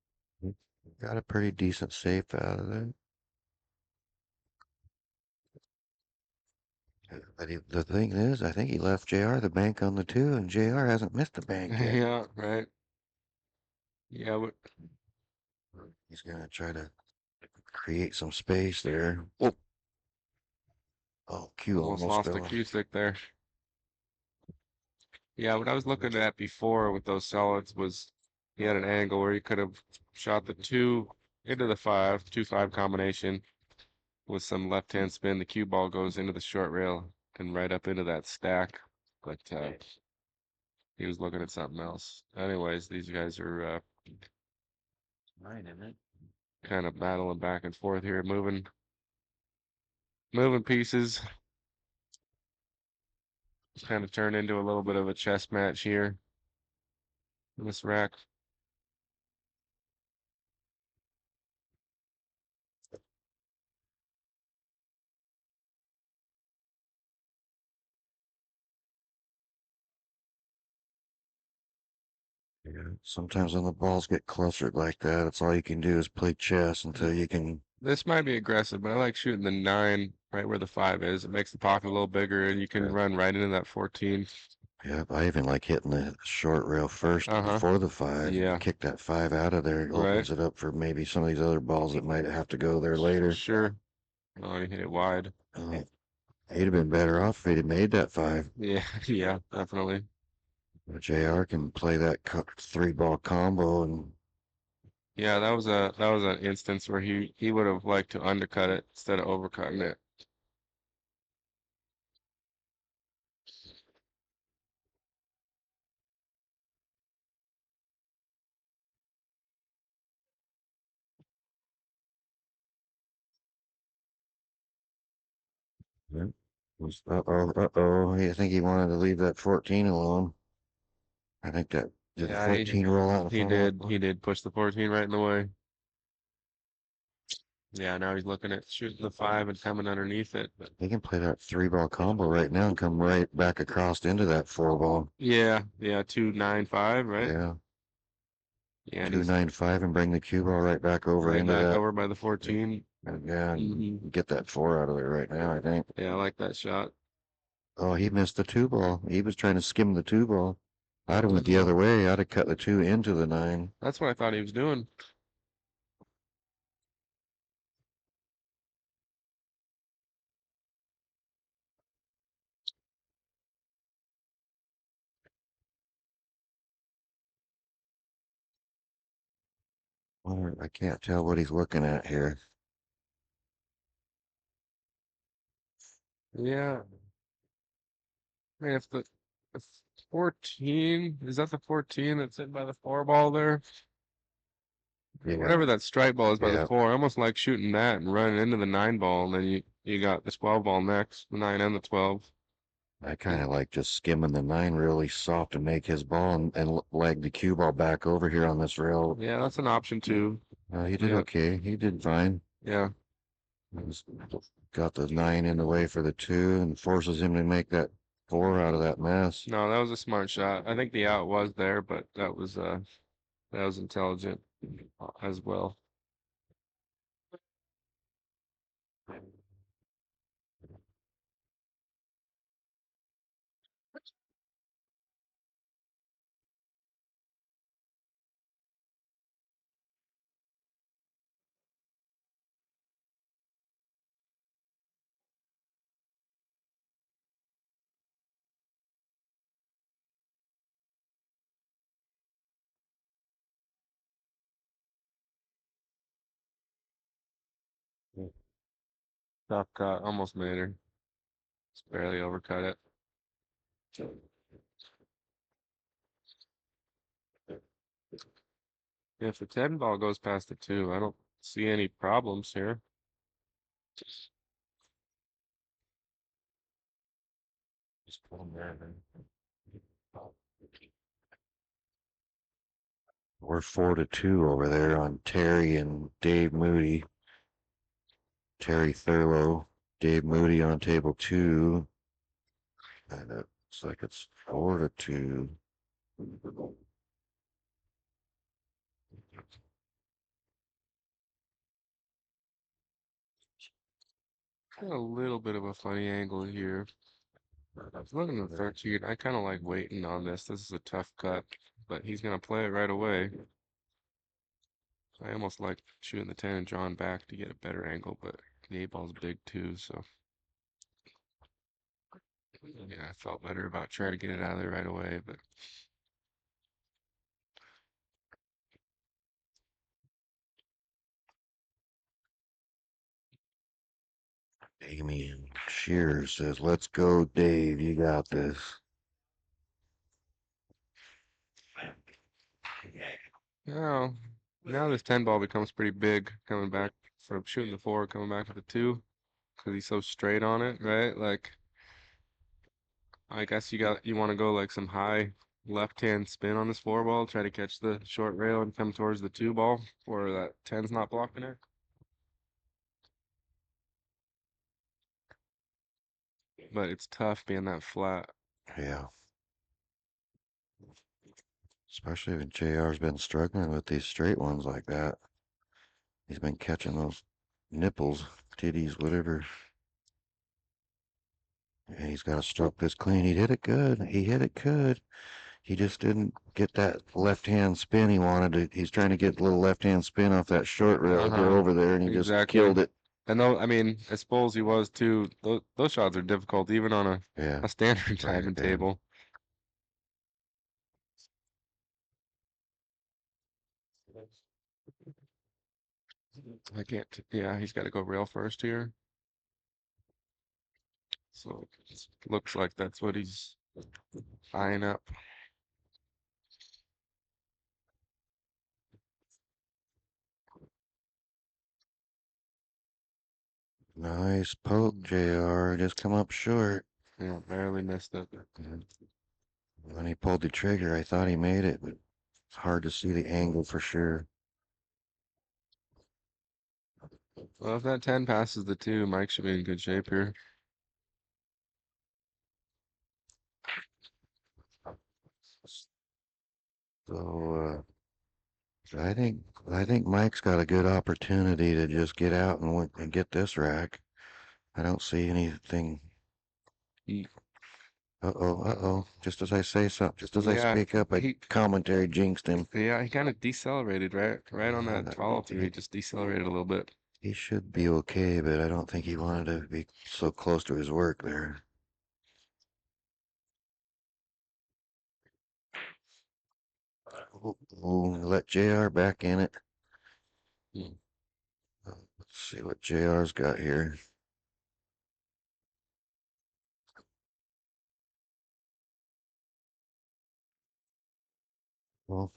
got a pretty decent safe out of that. But the thing is, I think he left JR the bank on the 2, and JR hasn't missed the bank yet. yeah, right. Yeah, but He's going to try to create some space there. Oh, Q almost almost lost the fell. cue stick there. Yeah, what I was looking at before with those solids was he had an angle where he could have shot the 2 into the 5, 2-5 combination with some left hand spin. The cue ball goes into the short rail and right up into that stack. But he was looking at something else. Anyways, these guys are Mine, isn't it? kind of battling back and forth here, moving pieces. Kind of turned into a little bit of a chess match here in this rack. Yeah, sometimes when the balls get clustered like that, it's all you can do is play chess until you can. This might be aggressive, but I like shooting the 9 right where the 5 is. It makes the pocket a little bigger, and you can run right into that 14. Yeah, I even like hitting the short rail first Uh-huh. before the 5. Yeah. Kick that 5 out of there. It Right. opens it up for maybe some of these other balls that might have to go there later. Sure. Oh, he hit it wide. He'd have been better off if he'd have made that 5. Yeah, yeah, definitely. JR can play that 3-ball combo, and Yeah, that was an instance where he would have liked to undercut it instead of overcutting it. uh-oh. I think he wanted to leave that 14 alone. I think that did the Yeah, 14 roll out in he front did. He did push the 14 right in the way. Yeah, now he's looking at shooting the 5 and coming underneath it. But He can play that 3-ball combo right now and come right back across into that 4-ball. yeah, 2-9-5, right? Yeah, Yeah, and 2-9-5 and bring the cue ball right back over right into back that. over by the 14. Yeah, and get that 4 out of there right now, I think. Yeah, I like that shot. Oh, he missed the 2-ball. He was trying to skim the 2-ball. I'd have went the other way. I'd have cut the 2 into the 9. That's what I thought he was doing. I can't tell what he's looking at here. Yeah. I mean, if 14, is that the 14 that's in by the 4 ball there? Yeah. Whatever that strike ball is by Yeah. the 4, I almost like shooting that and running into the 9 ball, and then you got the 12 ball next, the 9 and the 12. I kind of like just skimming the 9 really soft to make his ball and leg the cue ball back over here on this rail. Yeah, that's an option too. He did okay. He did fine. Yeah. Got the 9 in the way for the 2 and forces him to make that 4 out of that mess. No, that was a smart shot. I think the out was there, but that was intelligent as well. Tough cut, almost made her. Just barely overcut it. If the 10 ball goes past the 2, I don't see any problems here. Just pull Marvin. We're 4-2 over there on Terry and Dave Moody. Terry Thurlow, Dave Moody on table 2. And it looks like it's 4-2. Got a little bit of a funny angle here. I was looking at the 13. I kind of like waiting on this. This is a tough cut, but he's going to play it right away. I almost like shooting the 10 and drawing back to get a better angle, but the 8-ball's big too, so. Yeah, I felt better about trying to get it out of there right away, but. Amy Shears says, let's go, Dave. You got this. Now this 10 ball becomes pretty big coming back from shooting the 4, coming back with the 2, because he's so straight on it, right? Like, I guess you want to go like some high left-hand spin on this 4 ball, try to catch the short rail and come towards the 2 ball, or that 10's not blocking it. But it's tough being that flat. Yeah. Especially when JR's been struggling with these straight ones like that. He's been catching those nipples, titties, whatever. And he's got to stroke this clean. He hit it good. He hit it good. He just didn't get that left-hand spin he wanted. He's trying to get a little left-hand spin off that short rail, get over there, and he just killed it. And though, I mean, as full as he was too, those shots are difficult even on a standard diamond table. I can't. Yeah, he's got to go rail first here. So it looks like that's what he's eyeing up. Nice poke, JR. Just come up short. Yeah, barely missed it. When he pulled the trigger, I thought he made it, but it's hard to see the angle for sure. Well, if that 10 passes the 2, Mike should be in good shape here. So I think Mike's got a good opportunity to just get out and get this rack. I don't see anything. Uh-oh. Just as I say something, just as I speak up, commentary jinxed him. Yeah, he kind of decelerated, right on that follow-through. He just decelerated a little bit. He should be okay, but I don't think he wanted to be so close to his work there. Let JR back in it. Let's see what JR's got here. Well,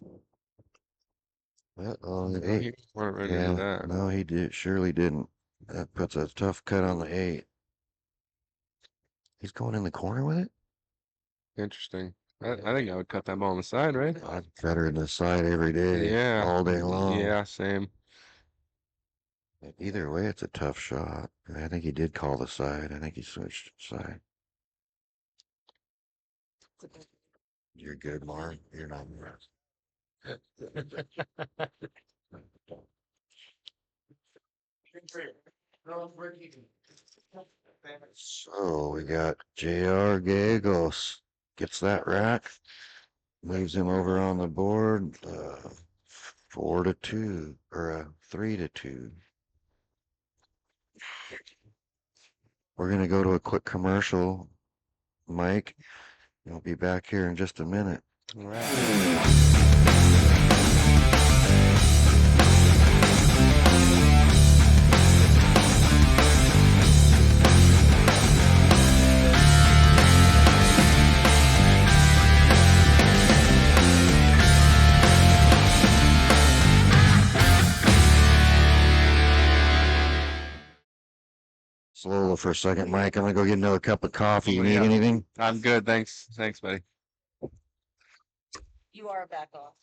the 8. Weren't ready to do that. No, he surely didn't. That puts a tough cut on the 8. He's going in the corner with it? Interesting. I think I would cut that ball on the side, right? I'd better in the side every day. Yeah. All day long. Yeah, same. Either way, it's a tough shot. I think he did call the side. I think he switched side. You're good, Marv. You're not impressed. So we got JR Gallegos. Gets that rack. Moves him over on the board. 4-2 or 3-2. We're going to go to a quick commercial, Mike. We'll be back here in just a minute. All right. slow for a second, Mike. I'm gonna go get another cup of coffee. You need Yeah. anything? I'm good. Thanks, buddy. You are back off.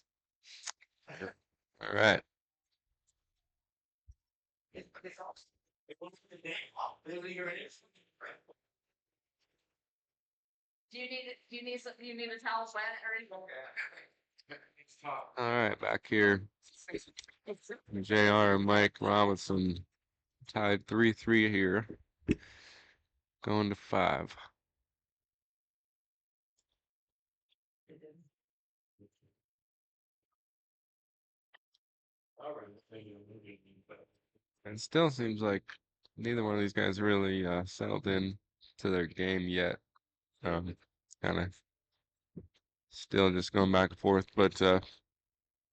All right. Do you need something? You need a towel wet or anything? All right, back here. JR and Mike Robinson tied 3-3 here. Going to 5. And it still seems like neither one of these guys really settled in to their game yet. Kind of still just going back and forth, but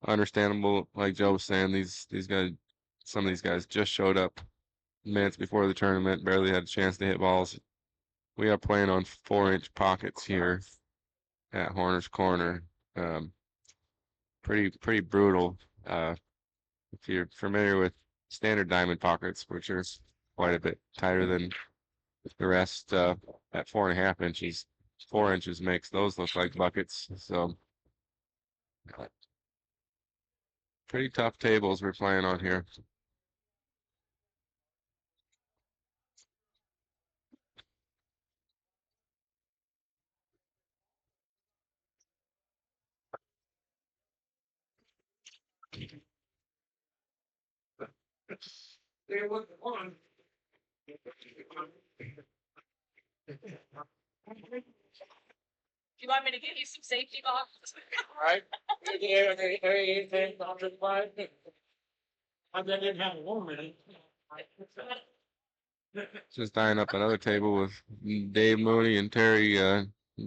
understandable. Like Joe was saying, these guys, some of these guys just showed up minutes before the tournament, barely had a chance to hit balls. We are playing on 4-inch pockets here at Horner's Corner. Pretty brutal. If you're familiar with standard diamond pockets, which are quite a bit tighter than the rest, at 4.5 inches, 4 inches makes those look like buckets. So pretty tough tables we're playing on here. Do you want me to get you some safety boxes? Right? I didn't have a woman in it. Just tying up another table with Dave Moody and Terry.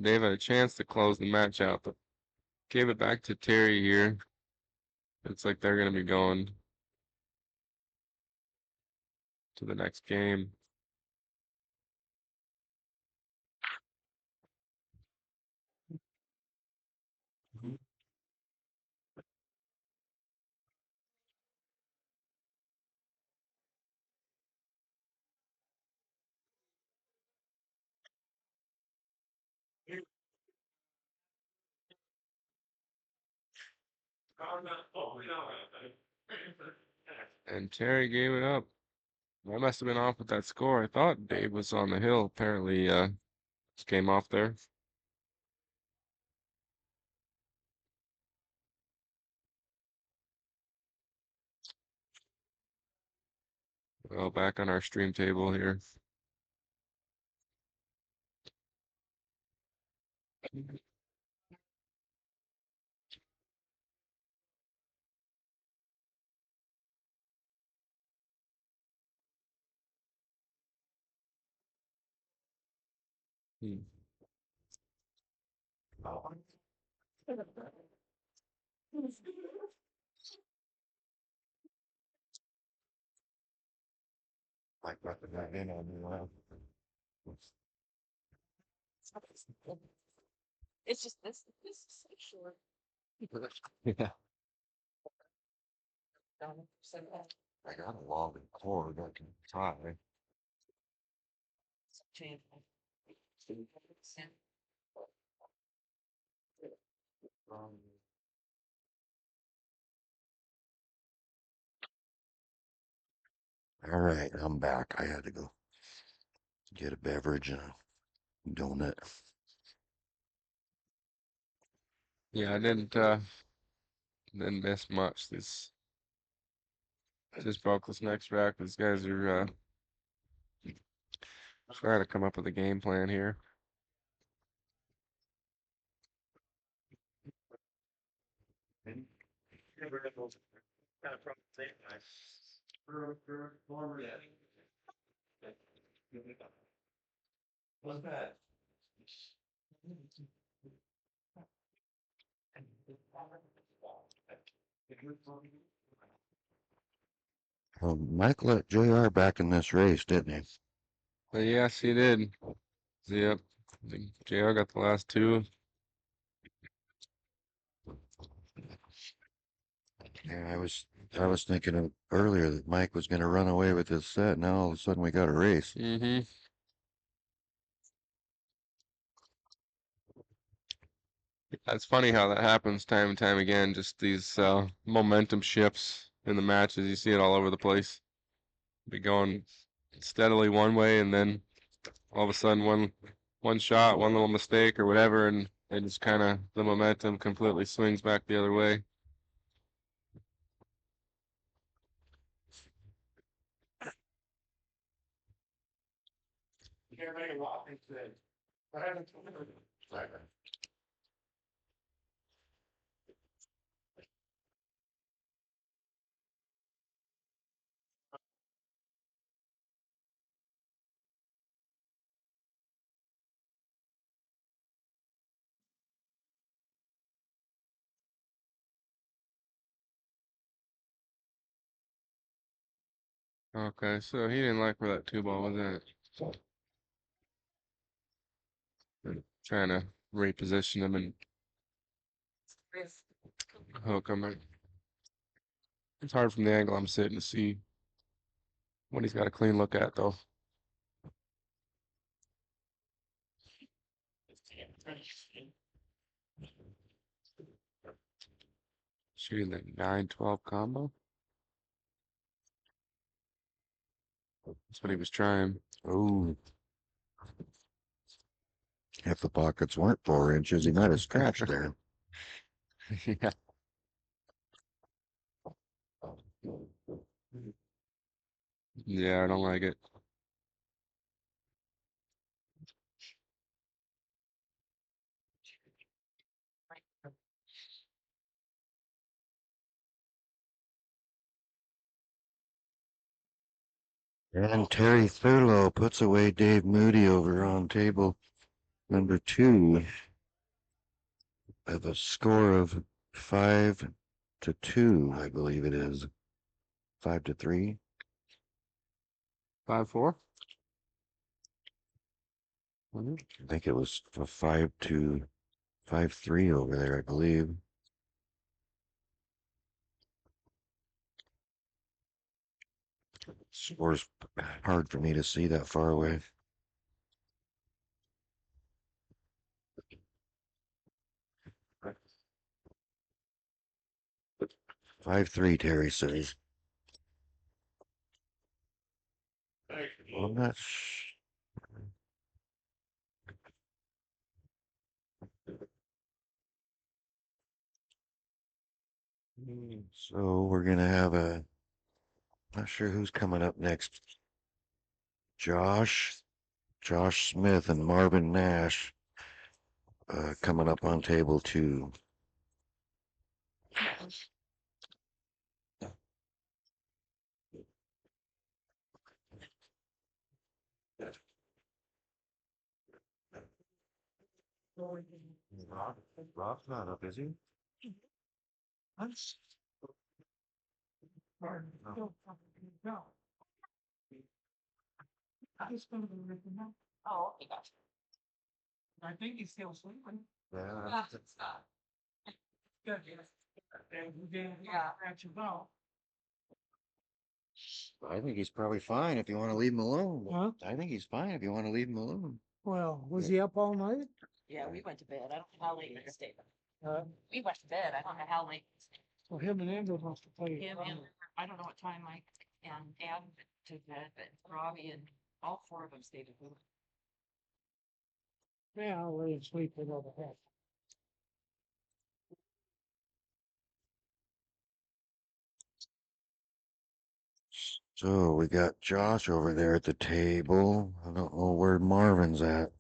Dave had a chance to close the match out, but gave it back to Terry here. Looks like they're going to be going to the next game. And Terry gave it up. I must have been off with that score. I thought Dave was on the hill. Apparently, just came off there. Well, back on our stream table here. Hmm. Mike brought the guy in on me. It's just this is so short. Yeah. I got a long cord I can tie. All right, I'm back. I had to go get a beverage and a donut. Yeah, I didn't miss much. This just broke this next rack. These guys are trying to come up with a game plan here. What's that? Mike let JR back in this race, didn't he? But yes, he did. Yep. I think JR got the last 2. Yeah, I was I was thinking earlier that Mike was going to run away with his set. Now all of a sudden we got a race. Mm-hmm. It's funny how that happens time and time again. Just these momentum shifts in the matches. You see it all over the place. Be going steadily one way, and then all of a sudden one shot, one little mistake or whatever, and it's kind of the momentum completely swings back the other way. Can't make a lot of things. I haven't. Okay, so he didn't like where that two ball was at. Trying to reposition him and hook him. It's hard from the angle I'm sitting to see what he's got a clean look at, though. Shooting the 9-12 combo. That's what he was trying. Oh. If the pockets weren't 4 inches, he might have scratched there. Yeah. Yeah, I don't like it. And Terry Thurlow puts away Dave Moody over on table number 2 with a score of 5-2, I believe it is. 5-3. 5-4. I think it was a 5-3 over there, I believe. Score's hard for me to see that far away. 5-3, Terry says. Well, I'm not So we're gonna have not sure who's coming up next. Josh Smith and Marvin Nash coming up on table 2. Rob's not up, is he? Oh, okay, gotcha. I think he's still sleeping. Yeah. Good. And we didn't Yeah. scratch him out. I think he's probably fine if you want to leave him alone. Huh? I think he's fine if you want to leave him alone. Well, was he up all night? Yeah, we went to bed. I don't know how late we stayed. Uh, We went to bed. I don't know how late. well, him and Andrew must have played. Him and, I don't know what time Mike and Adam to bed, but Robbie and all 4 of them stayed at home. Yeah, I'll lay and sleep with all the heck. So we got Josh over there at the table. I don't know where Marvin's at.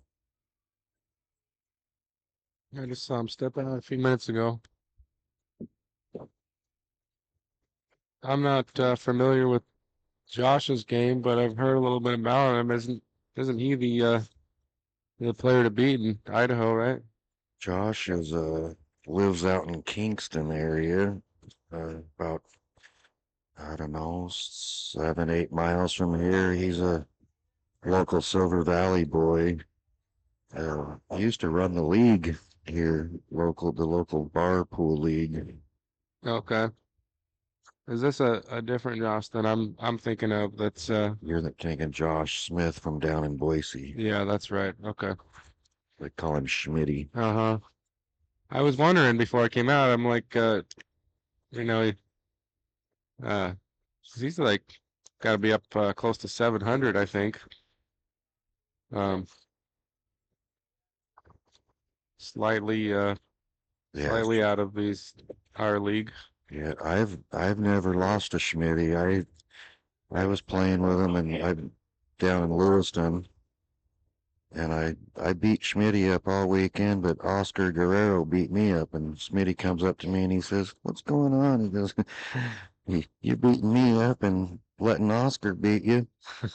I just saw him step out a few minutes ago. I'm not familiar with Josh's game, but I've heard a little bit about him. Isn't he the player to beat in Idaho, right? Josh is lives out in Kingston area, about I don't know 7-8 miles from here. He's a local Silver Valley boy. He used to run the league here, the local bar pool league. Okay. Is this a different Josh than I'm thinking of? That's You're thinking Josh Smith from down in Boise. yeah, that's right. Okay. They call him Schmitty. Uh-huh. I was wondering before I came out, I'm like, you know, uh, he's like got to be up close to 700, I think. Um, slightly, Yeah, slightly out of our league. yeah. I've never lost a Schmitty. I was playing with him and I'm down in Lewiston, and I beat Schmitty up all weekend, but Oscar Guerrero beat me up, and Schmitty comes up to me and he says, "What's going on?" He goes, "You're beating me up and letting Oscar beat you."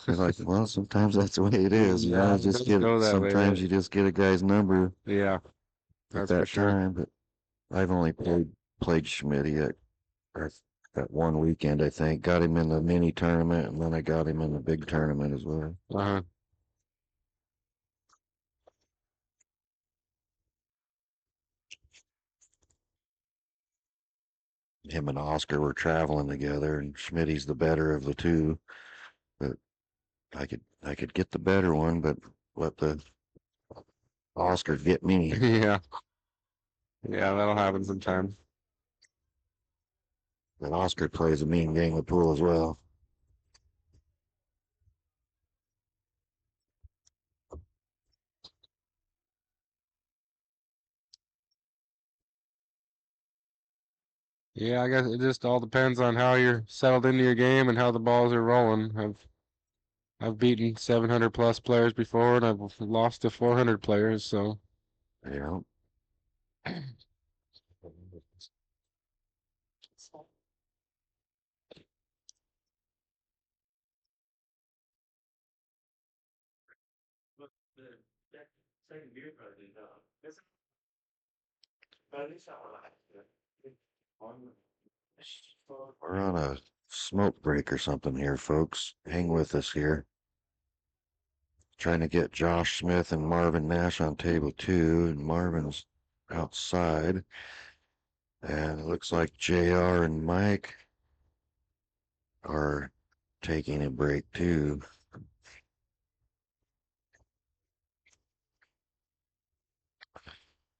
He's like, "Well, sometimes that's the way it is. You Yeah, know, it does go that way, sometimes but you just get a guy's number yeah, at that's for that sure. time." But I've only played Schmitty at that one weekend, I think. Got him in the mini tournament, and then I got him in the big tournament as well. Uh-huh. Him and Oscar were traveling together, and Schmitty's the better of the two. But I could get the better one, but let the Oscar get me. Yeah, yeah, that'll happen sometime. And Oscar plays a mean game of pool as well. Yeah, I guess it just all depends on how you're settled into your game and how the balls are rolling. I've beaten 700 plus players before, and I've lost to 400 players. So Yeah. We're on a smoke break or something here, folks. Hang with us here. Trying to get Josh Smith and Marvin Nash on table 2, and Marvin's outside. And it looks like JR and Mike are taking a break too.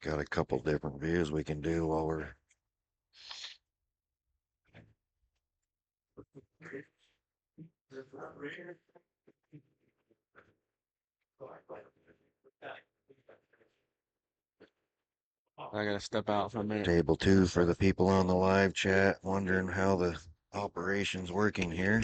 Got a couple different views we can do while we're I gotta step out for a minute. table 2 for the people on the live chat wondering how the operation's working here.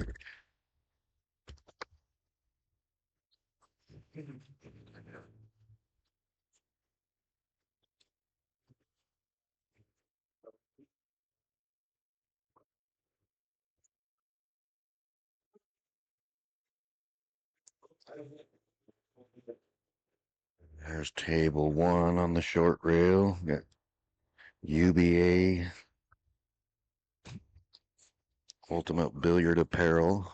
There's table 1 on the short rail. Got UBA Ultimate Billiard Apparel.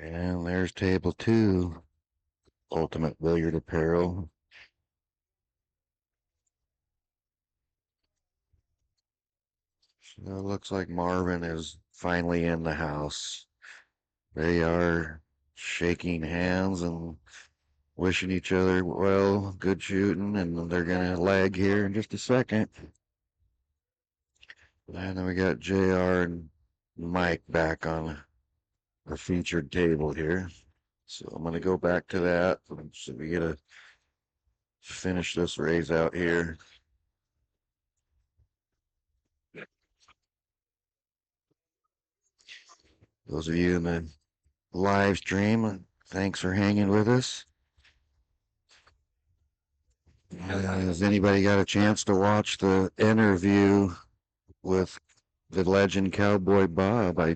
And there's table 2, Ultimate Billiard Apparel. So it looks like Marvin is finally in the house. They are shaking hands and wishing each other well, good shooting, and they're gonna lag here in just a second. And then we got JR and Mike back on the featured table here. So I'm gonna go back to that. So we gotta finish this raise out here. Those of you in the live stream, thanks for hanging with us. Has anybody got a chance to watch the interview with the legend Cowboy Bob? I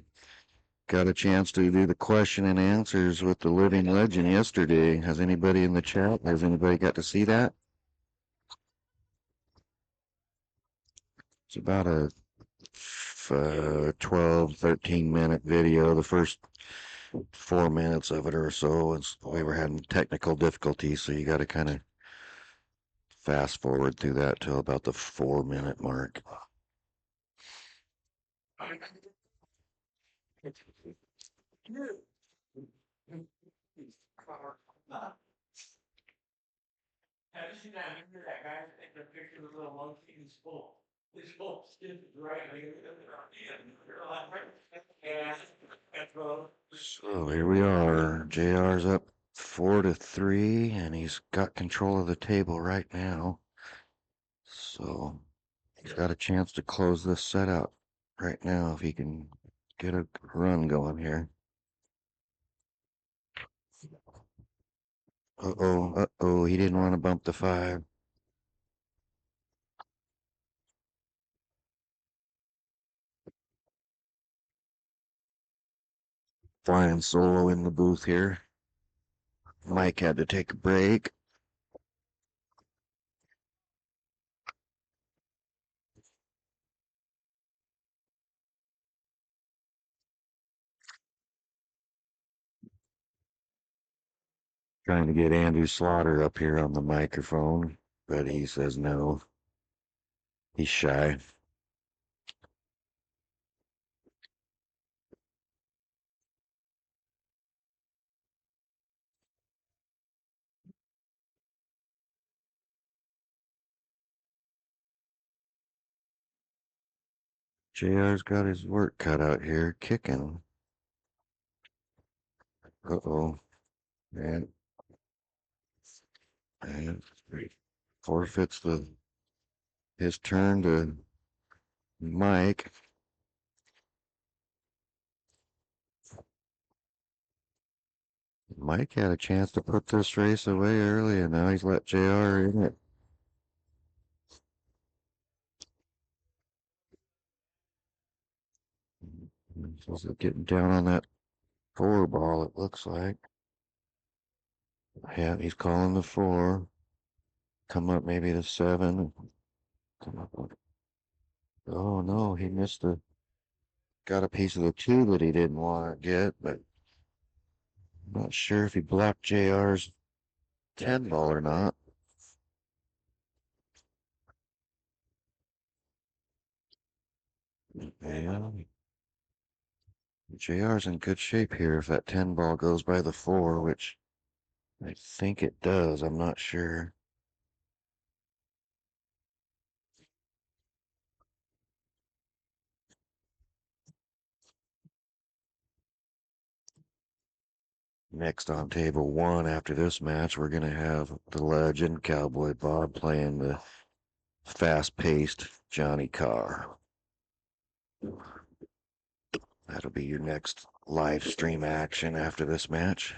got a chance to do the question and answers with the living legend yesterday. Has anybody in the chat? Has anybody got to see that? It's about a 12, 13-minute video. The first 4 minutes of it or so. We were having technical difficulties, so you got to kind of fast forward through that till about the 4 minute mark. Have you seen that picture, that guy taking a picture of the little monkey in school? This whole stiff is right. So here we are. JR's up 4-3, and he's got control of the table right now. So he's got a chance to close this set out right now if he can get a run going here. Uh-oh, he didn't want to bump the 5. Flying solo in the booth here. Mike had to take a break. Trying to get Andrew Slaughter up here on the microphone, but he says no. He's shy. JR's got his work cut out here, kicking. Uh-oh. And forfeits his turn to Mike. Mike had a chance to put this race away early, and now he's let JR in it. He's getting down on that 4 ball, it looks like. Yeah, he's calling the 4. Come up maybe the 7. Come up with. Oh no, he missed got a piece of the 2 that he didn't want to get, but I'm not sure if he blocked JR's 10 ball or not. Yeah. JR's in good shape here if that 10 ball goes by the 4, which I think it does. I'm not sure. Next on table 1 after this match, we're going to have the legend Cowboy Bob playing the fast-paced Johnny Carr. That'll be your next live stream action after this match.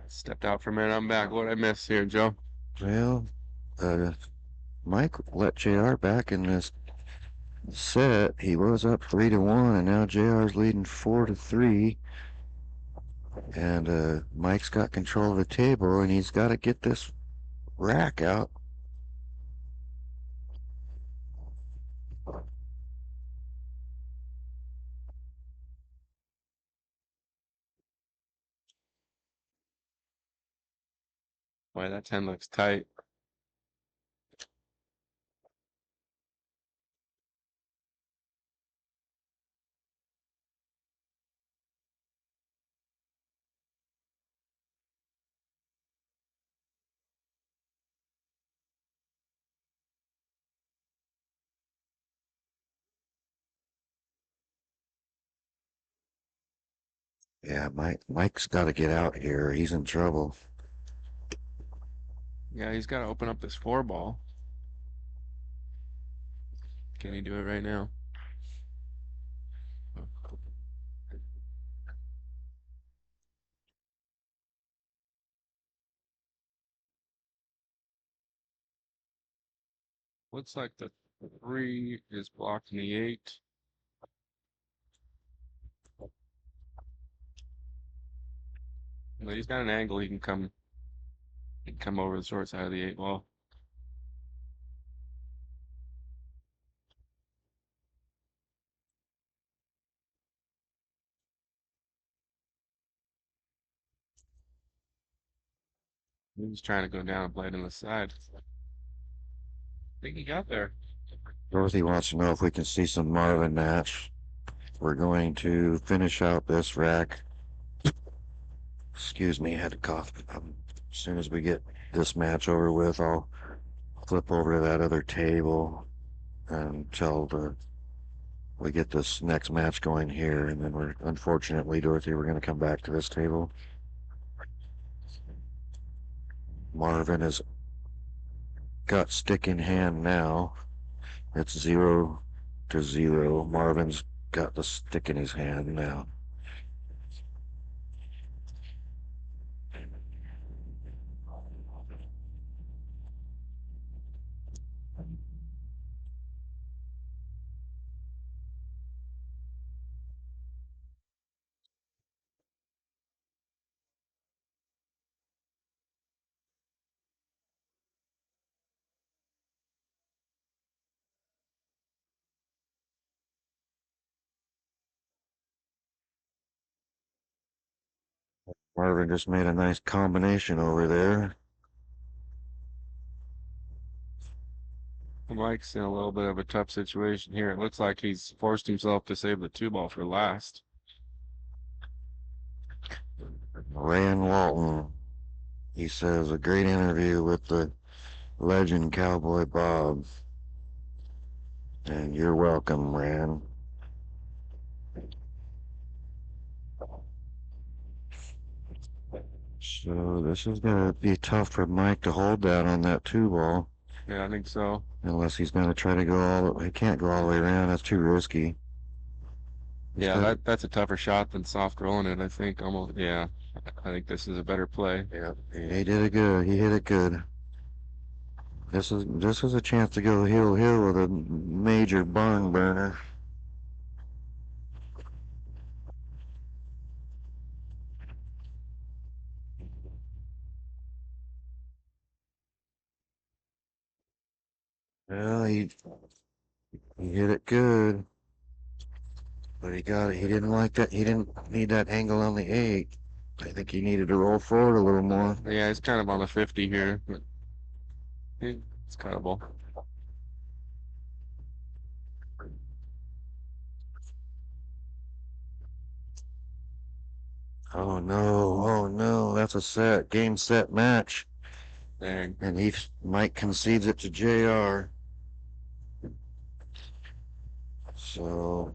Stepped out for a minute. I'm back. What I missed here, Joe? Well, Mike let JR back in this set. He was up 3-1, and now JR's leading 4-3. And Mike's got control of the table, and he's got to get this rack out. Boy, that 10 looks tight. Yeah, Mike's got to get out here. He's in trouble. Yeah, he's got to open up this 4 ball. Can he do it right now? Looks like the 3 is blocking the 8. But he's got an angle he can come over the short side of the 8 ball. He's trying to go down and play it in the side. I think he got there. Dorothy wants to know if we can see some Marvin Nash. We're going to finish out this rack. Excuse me, I had to cough. As soon as we get this match over with, I'll flip over to that other table until we get this next match going here, and then unfortunately, Dorothy, we're going to come back to this table. Marvin has got stick in hand now. It's 0-0. Marvin's got the stick in his hand now. Marvin just made a nice combination over there. Mike's in a little bit of a tough situation here. It looks like he's forced himself to save the 2-ball for last. Rand Walton, he says, a great interview with the legend Cowboy Bob. And you're welcome, Rand. So this is going to be tough for Mike to hold that on that 2-ball. Yeah, I think so. Unless he's going to try to go he can't go all the way around. That's too risky. Yeah, that's a tougher shot than soft rolling it, I think. Almost, yeah. I think this is a better play. Yeah, he did it good. He hit it good. This is a chance to go Hille with a major barn burner. Well, he hit it good. But he got it. He didn't like that. He didn't need that angle on the 8. I think he needed to roll forward a little more. Yeah, he's kind of on the 50 here, but it's cuttable. Oh no, oh no, that's a game set match. Dang. And Mike concedes it to JR. So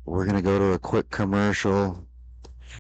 we're going to go to a quick commercial.